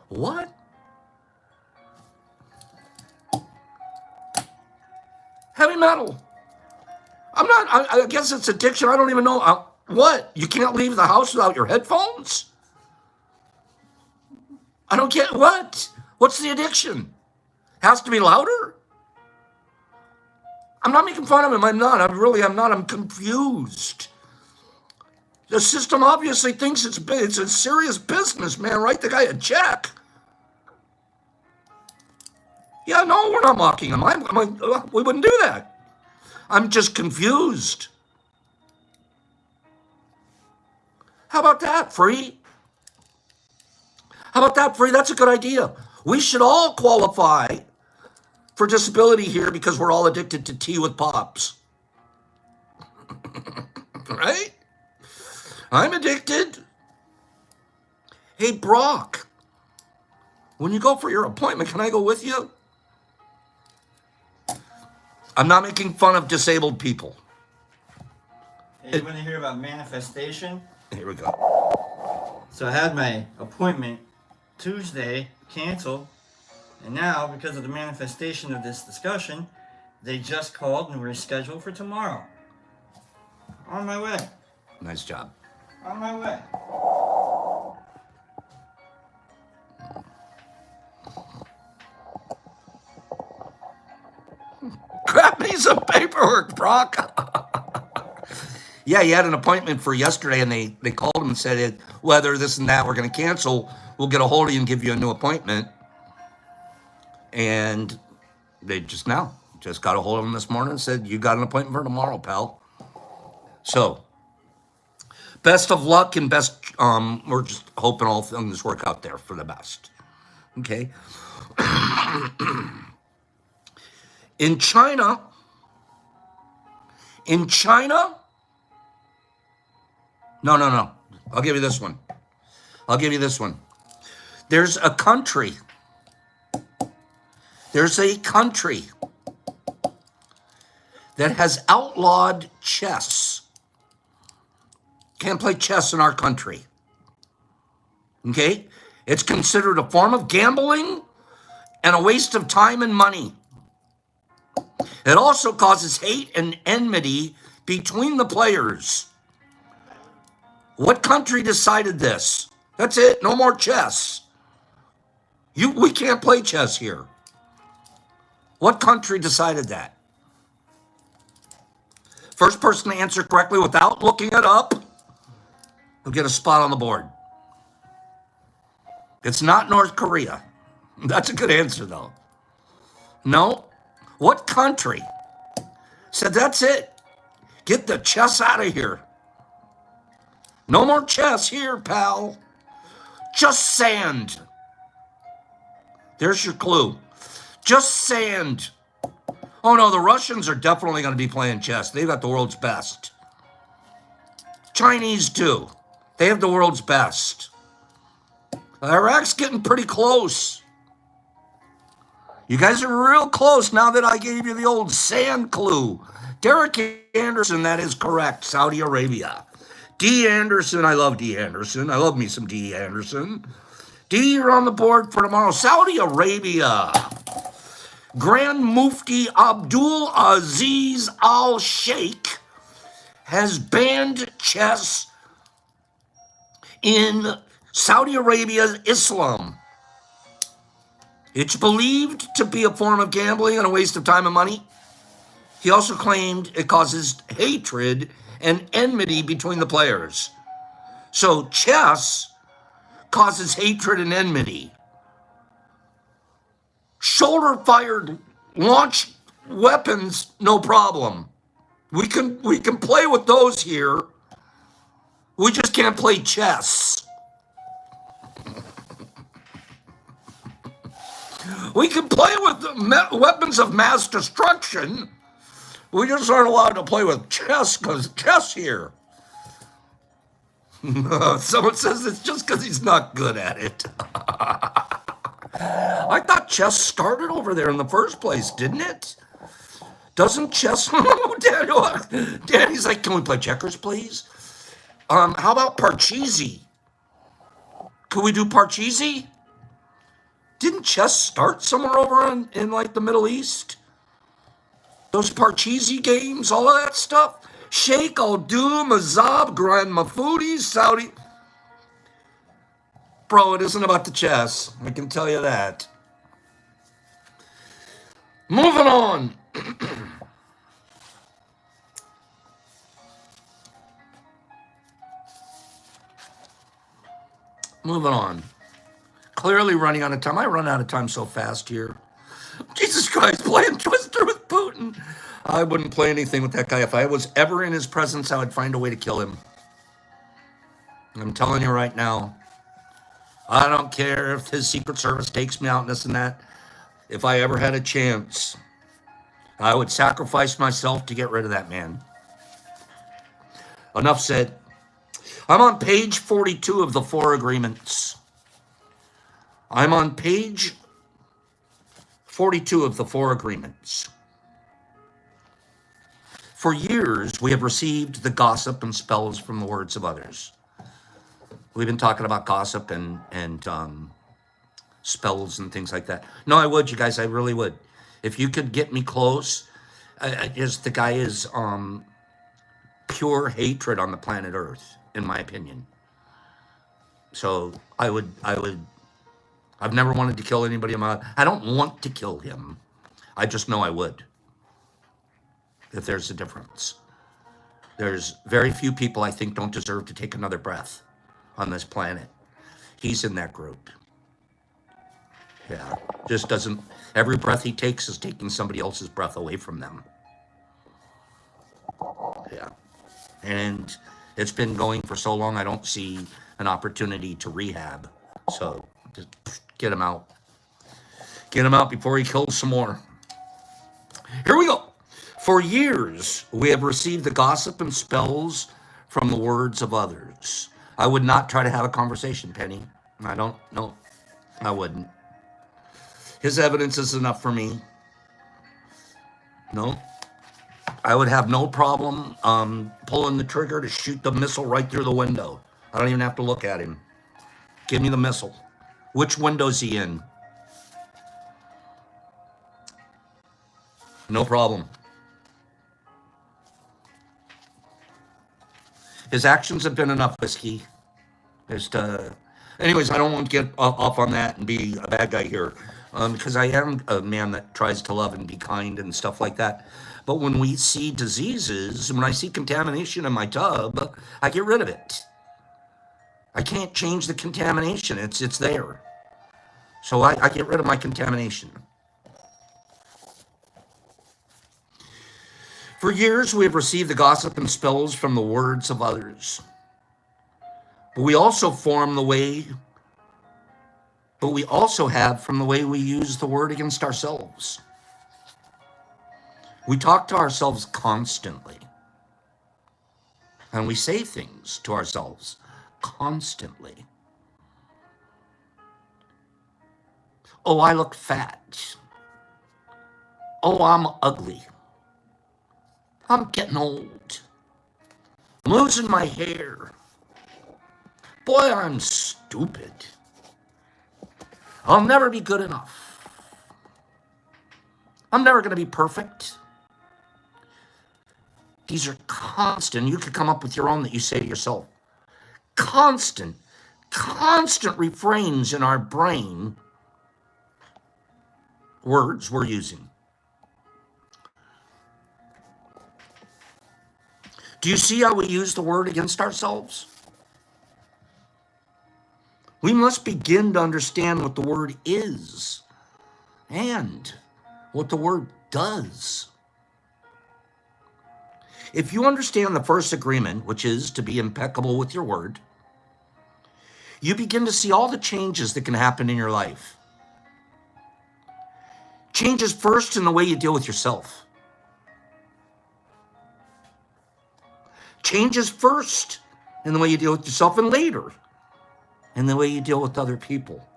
What? Heavy metal. I guess it's addiction. I don't even know. What? You can't leave the house without your headphones? I don't get what? What's the addiction? Has to be louder? I'm not making fun of him. I'm not. I'm not. I'm confused. The system obviously thinks it's a serious business, man. Write the guy a check. Yeah, no, we're not mocking him. We wouldn't do that. I'm just confused. How about that, free? How about that, free? That's a good idea. We should all qualify for disability here because we're all addicted to tea with pops. Right? I'm addicted. Hey, Brock, when you go for your appointment, can I go with you? I'm not making fun of disabled people. Hey, you want to hear about manifestation? Here we go. So I had my appointment Tuesday canceled, and now because of the manifestation of this discussion, they just called and rescheduled for tomorrow. On my way. Nice job. On my way. Grab me some paperwork, Brock. Yeah, he had an appointment for yesterday, and they called him and said, whether this and that, we're going to cancel. We'll get a hold of you and give you a new appointment. And they just got a hold of him this morning and said, you got an appointment for tomorrow, pal. So, best of luck and we're just hoping all things work out there for the best. Okay? In China, no. I'll give you this one. There's a country that has outlawed chess. Can't play chess in our country. Okay? It's considered a form of gambling and a waste of time and money. It also causes hate and enmity between the players. What country decided this? That's it. No more chess. We can't play chess here. What country decided that? First person to answer correctly without looking it up will get a spot on the board. It's not North Korea. That's a good answer, though. No. What country said that's it? Get the chess out of here. No more chess here, pal. Just sand. There's your clue. Just sand. Oh no, the Russians are definitely going to be playing chess. They've got the world's best. Chinese too. They have the world's best. Iraq's getting pretty close. You guys are real close now that I gave you the old sand clue. Derek Anderson, that is correct. Saudi Arabia. D. Anderson, I love D. Anderson. I love me some D. Anderson. D, you're on the board for tomorrow. Saudi Arabia. Grand Mufti Abdul Aziz Al Sheikh has banned chess in Saudi Arabia's Islam. It's believed to be a form of gambling and a waste of time and money. He also claimed it causes hatred and enmity between the players. So chess causes hatred and enmity. Shoulder-fired launch weapons, no problem. We can play with those here. We just can't play chess. We can play with weapons of mass destruction. We just aren't allowed to play with chess because chess here. Someone says it's just because he's not good at it. I thought chess started over there in the first place, didn't it? Doesn't chess? Daddy's like, can we play checkers, please? How about Parcheesi? Could we do Parcheesi? Didn't chess start somewhere over in like the Middle East? Those Parcheesi games, all of that stuff. Sheikh Al-Dum, Azab, Grand Mafudi, Saudi. Bro, it isn't about the chess. I can tell you that. Moving on. Moving on. Clearly running out of time. I run out of time so fast here. Jesus Christ, playing Twister with Putin. I wouldn't play anything with that guy. If I was ever in his presence, I would find a way to kill him. I'm telling you right now. I don't care if his Secret Service takes me out and this and that. If I ever had a chance, I would sacrifice myself to get rid of that man. Enough said. I'm on page 42 of the 4 agreements. I'm on page 42 of the 4 agreements. For years, we have received the gossip and spells from the words of others. We've been talking about gossip and spells and things like that. No, I would, you guys. I really would. If you could get me close, the guy is pure hatred on the planet Earth, in my opinion. So I've never wanted to kill anybody in my life. I don't want to kill him. I just know I would. If there's a difference. There's very few people I think don't deserve to take another breath on this planet. He's in that group. Yeah, just doesn't, every breath he takes is taking somebody else's breath away from them. Yeah, and it's been going for so long, I don't see an opportunity to rehab. So just get him out. Get him out before he kills some more. Here we go. For years, we have received the gossip and spells from the words of others. I would not try to have a conversation, Penny. I don't know. I wouldn't. His evidence is enough for me. No. I would have no problem pulling the trigger to shoot the missile right through the window. I don't even have to look at him. Give me the missile. Which window's he in? No problem. His actions have been enough, Whiskey. Anyways, I don't want to get off on that and be a bad guy here. Because I am a man that tries to love and be kind and stuff like that. But when we see diseases, when I see contamination in my tub, I get rid of it. I can't change the contamination. It's there. So I get rid of my contamination. For years, we have received the gossip and spells from the words of others. But we also have from the way we use the word against ourselves. We talk to ourselves constantly. And we say things to ourselves constantly. Oh, I look fat. Oh, I'm ugly. I'm getting old. I'm losing my hair. Boy, I'm stupid. I'll never be good enough. I'm never going to be perfect. These are constant. You could come up with your own that you say to yourself. Constant refrains in our brain. Words we're using. Do you see how we use the word against ourselves? We must begin to understand what the word is and what the word does. If you understand the first agreement, which is to be impeccable with your word, you begin to see all the changes that can happen in your life. Changes first in the way you deal with yourself. Changes first in the way you deal with yourself, and later in the way you deal with other people,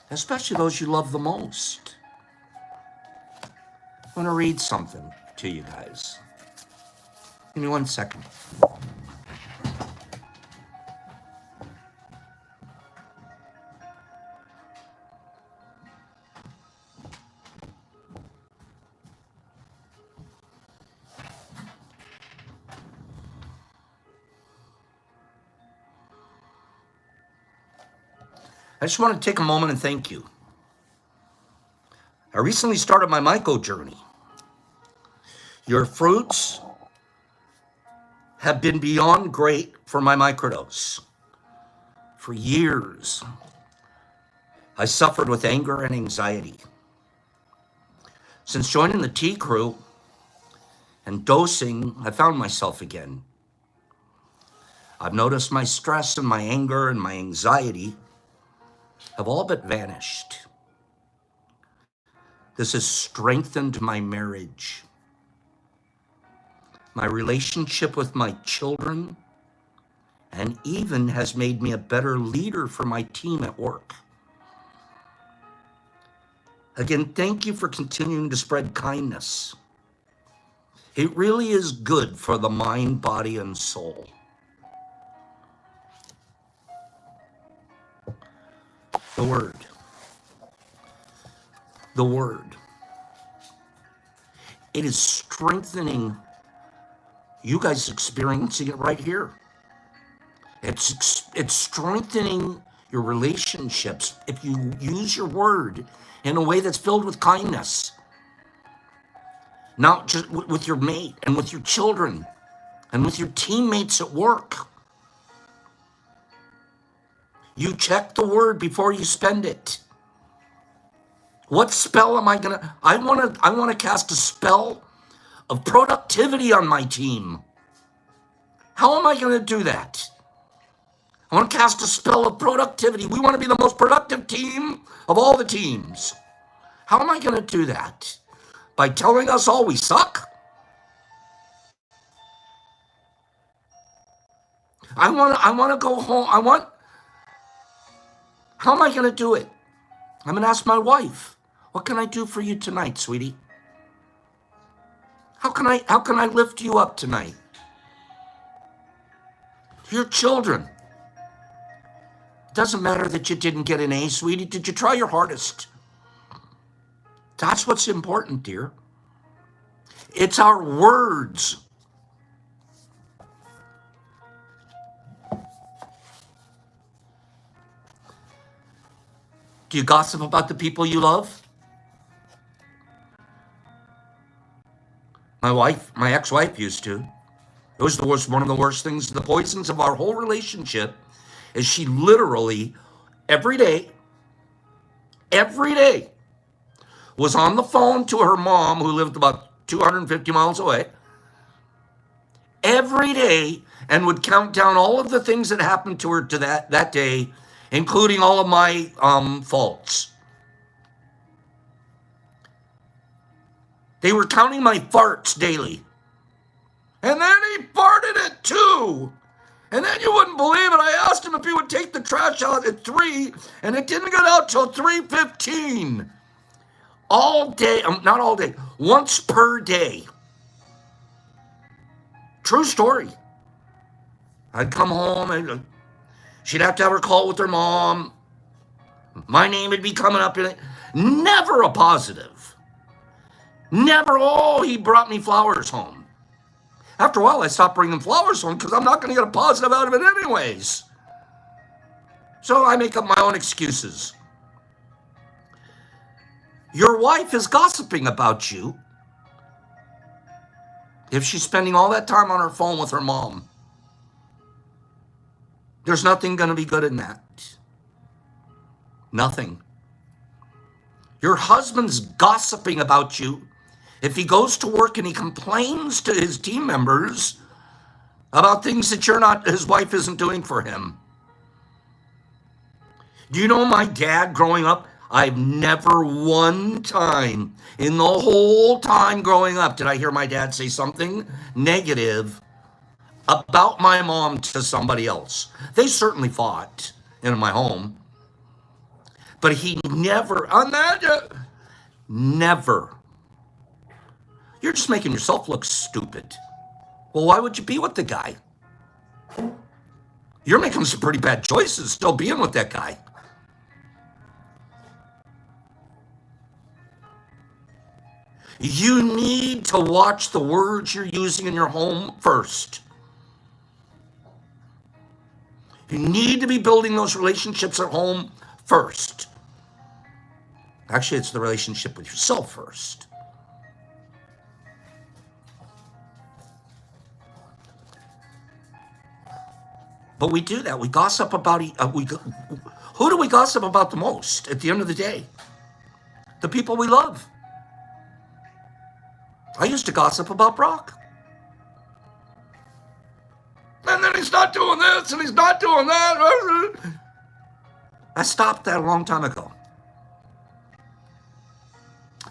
especially those you love the most. I want to read something to you guys. Give me 1 second. I just want to take a moment and thank you. I recently started my myco journey. Your fruits have been beyond great for my microdose. For years, I suffered with anger and anxiety. Since joining the Tea Crew and dosing, I found myself again. I've noticed my stress and my anger and my anxiety have all but vanished. This has strengthened my marriage, my relationship with my children, and even has made me a better leader for my team at work. Again, thank you for continuing to spread kindness. It really is good for the mind, body, and soul. The word. The word. It is strengthening. You guys experiencing it right here. It's strengthening your relationships if you use your word in a way that's filled with kindness. Not just with your mate and with your children and with your teammates at work. You check the word before you spend it. What spell am I gonna? I want to cast a spell of productivity on my team. How am I going to do that? I want to cast a spell of productivity. We want to be the most productive team of all the teams. How am I going to do that? By telling us all we suck? I want to go home. How am I going to do it? I'm going to ask my wife, what can I do for you tonight, sweetie? How can I lift you up tonight? Your children. It doesn't matter that you didn't get an A, sweetie. Did you try your hardest? That's what's important, dear. It's our words. Do you gossip about the people you love? My ex-wife used to. It was one of the worst things, the poisons of our whole relationship, is she literally, every day, was on the phone to her mom, who lived about 250 miles away, every day, and would count down all of the things that happened to her to that day, including all of my faults. They were counting my farts daily. And then he farted it too. And then you wouldn't believe it. I asked him if he would take the trash out at 3, and it didn't get out till 3:15. All day, not all day, once per day. True story. I'd come home and she'd have to have her call with her mom. My name would be coming up in it. Never a positive. Never, he brought me flowers home. After a while, I stopped bringing flowers home because I'm not going to get a positive out of it anyways. So I make up my own excuses. Your wife is gossiping about you if she's spending all that time on her phone with her mom. There's nothing going to be good in that. Nothing. Your husband's gossiping about you. If he goes to work and he complains to his team members about things that his wife isn't doing for him. Do you know my dad growing up? I've never one time in the whole time growing up did I hear my dad say something negative about my mom to somebody else. They certainly fought in my home, but he never, on that, never. You're just making yourself look stupid. Well, why would you be with the guy? You're making some pretty bad choices still being with that guy. You need to watch the words you're using in your home first. You need to be building those relationships at home first. Actually, it's the relationship with yourself first. But we do that. We gossip about who do we gossip about the most at the end of the day? The people we love. I used to gossip about Brock. And then he's not doing this and he's not doing that. I stopped that a long time ago.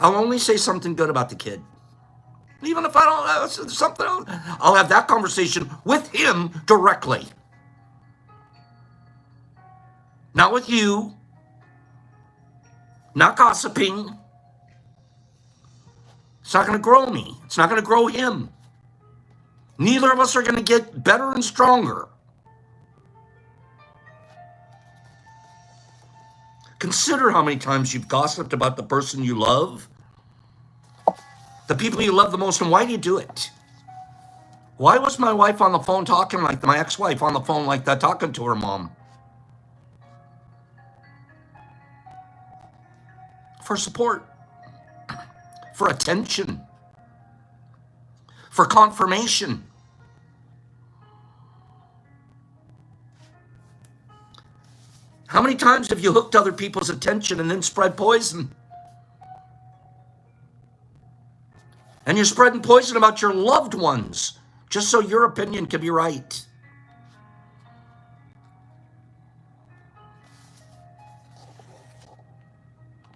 I'll only say something good about the kid. Even if I don't have something else, I'll have that conversation with him directly. Not with you. Not gossiping. It's not going to grow me. It's not going to grow him. Neither of us are going to get better and stronger. Consider how many times you've gossiped about the person you love, the people you love the most, and why do you do it? Why was my wife on the phone talking like my ex-wife on the phone like that, talking to her mom? For support, for attention, for confirmation. How many times have you hooked other people's attention and then spread poison? And you're spreading poison about your loved ones just so your opinion can be right.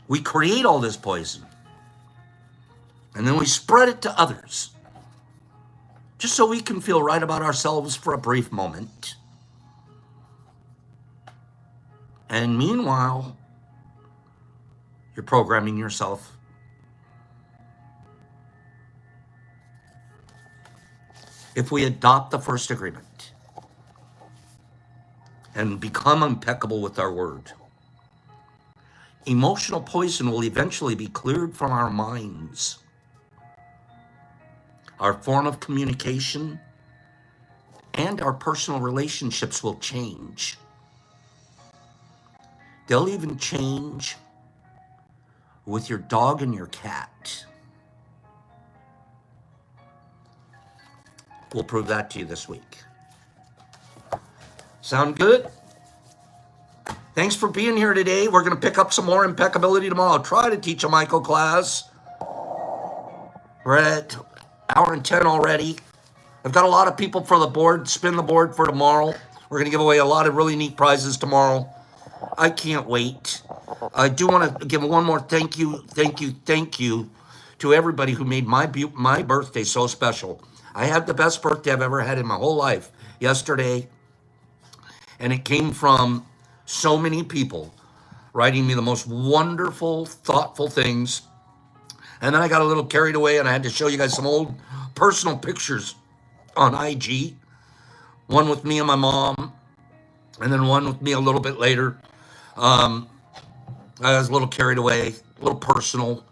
We create all this poison, and then we spread it to others, just so we can feel right about ourselves for a brief moment. And meanwhile, you're programming yourself. If we adopt the first agreement and become impeccable with our word, emotional poison will eventually be cleared from our minds. Our form of communication and our personal relationships will change. They'll even change with your dog and your cat. We'll prove that to you this week. Sound good? Thanks for being here today. We're going to pick up some more impeccability tomorrow. I'll try to teach a Michael class. We're at hour and 10 already. I've got a lot of people for the board, spin the board for tomorrow. We're going to give away a lot of really neat prizes tomorrow. I can't wait. I do want to give one more thank you to everybody who made my birthday so special. I had the best birthday I've ever had in my whole life yesterday, and it came from so many people writing me the most wonderful, thoughtful things. And then I got a little carried away, and I had to show you guys some old personal pictures on IG. One with me and my mom, and then one with me a little bit later. I was a little carried away, a little personal,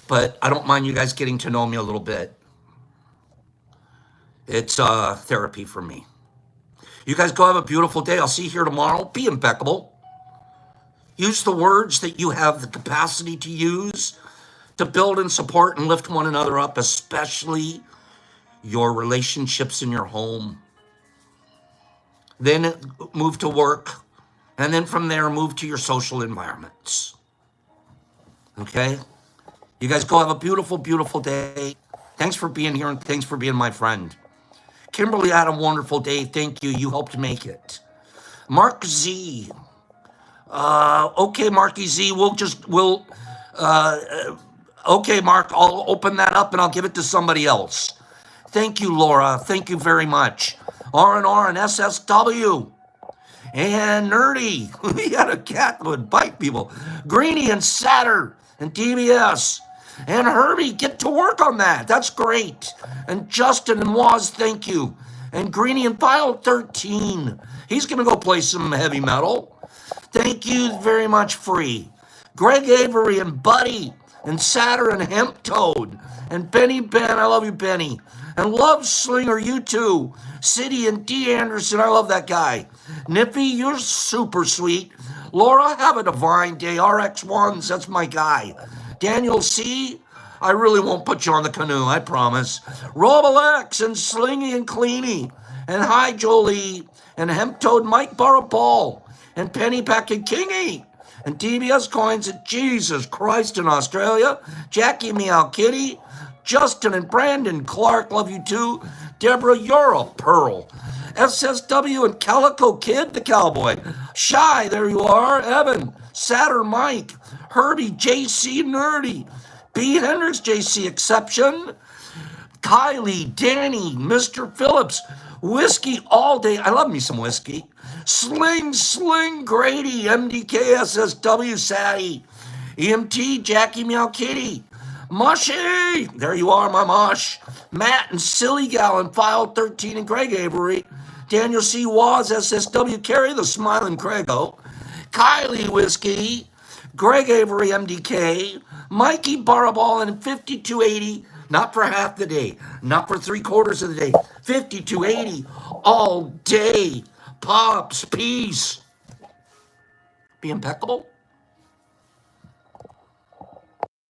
but I don't mind you guys getting to know me a little bit. It's therapy for me. You guys go have a beautiful day. I'll see you here tomorrow. Be impeccable. Use the words that you have the capacity to use to build and support and lift one another up, especially your relationships in your home. Then move to work, and then from there move to your social environments. Okay? You guys go have a beautiful, beautiful day. Thanks for being here and thanks for being my friend. Kimberly had a wonderful day. Thank you. You helped make it. Mark Z. Okay, Marky Z. Okay, Mark, I'll open that up and I'll give it to somebody else. Thank you, Laura. Thank you very much. R&R and SSW. And Nerdy. We had a cat that would bite people. Greeny and Satter and DBS. And Herbie, get to work on that. That's great. And Justin and Waz, thank you. And Greeny and File 13. He's going to go play some heavy metal. Thank you very much, Free. Greg Avery and Buddy and Satter and Hemp Toad and Benny Ben. I love you, Benny. And Love Slinger, you too. City and D. Anderson, I love that guy. Nippy, you're super sweet. Laura, have a divine day. RX1s, that's my guy. Daniel C., I really won't put you on the canoe, I promise. Robalex and Slingy and Cleany. And hi, Jolie. And Hemp Toad, Mike Baraball. And Penny Pack and Kingy. And DBS Coins and Jesus Christ in Australia. Jackie Meow Kitty. Justin and Brandon Clark, love you too. Deborah, you're a pearl. SSW and Calico Kid, the cowboy. Shy, there you are. Evan, Satter Mike, Herbie, JC Nerdy, B. Hendricks, JC Exception, Kylie, Danny, Mr. Phillips, Whiskey all day. I love me some whiskey. Sling, Grady, MDK, SSW, Sadie, EMT, Jackie Meow Kitty, Mushy, there you are, my mush. Matt and Silly Gal and File 13 and Greg Avery. Daniel C. Waz, SSW, Carrie the Smiling Craigo. Kylie Whiskey, Greg Avery, MDK, Mikey Baraball, and 5280, not for half the day, not for 3/4 of the day, 5280 all day. Pops, peace. Be impeccable.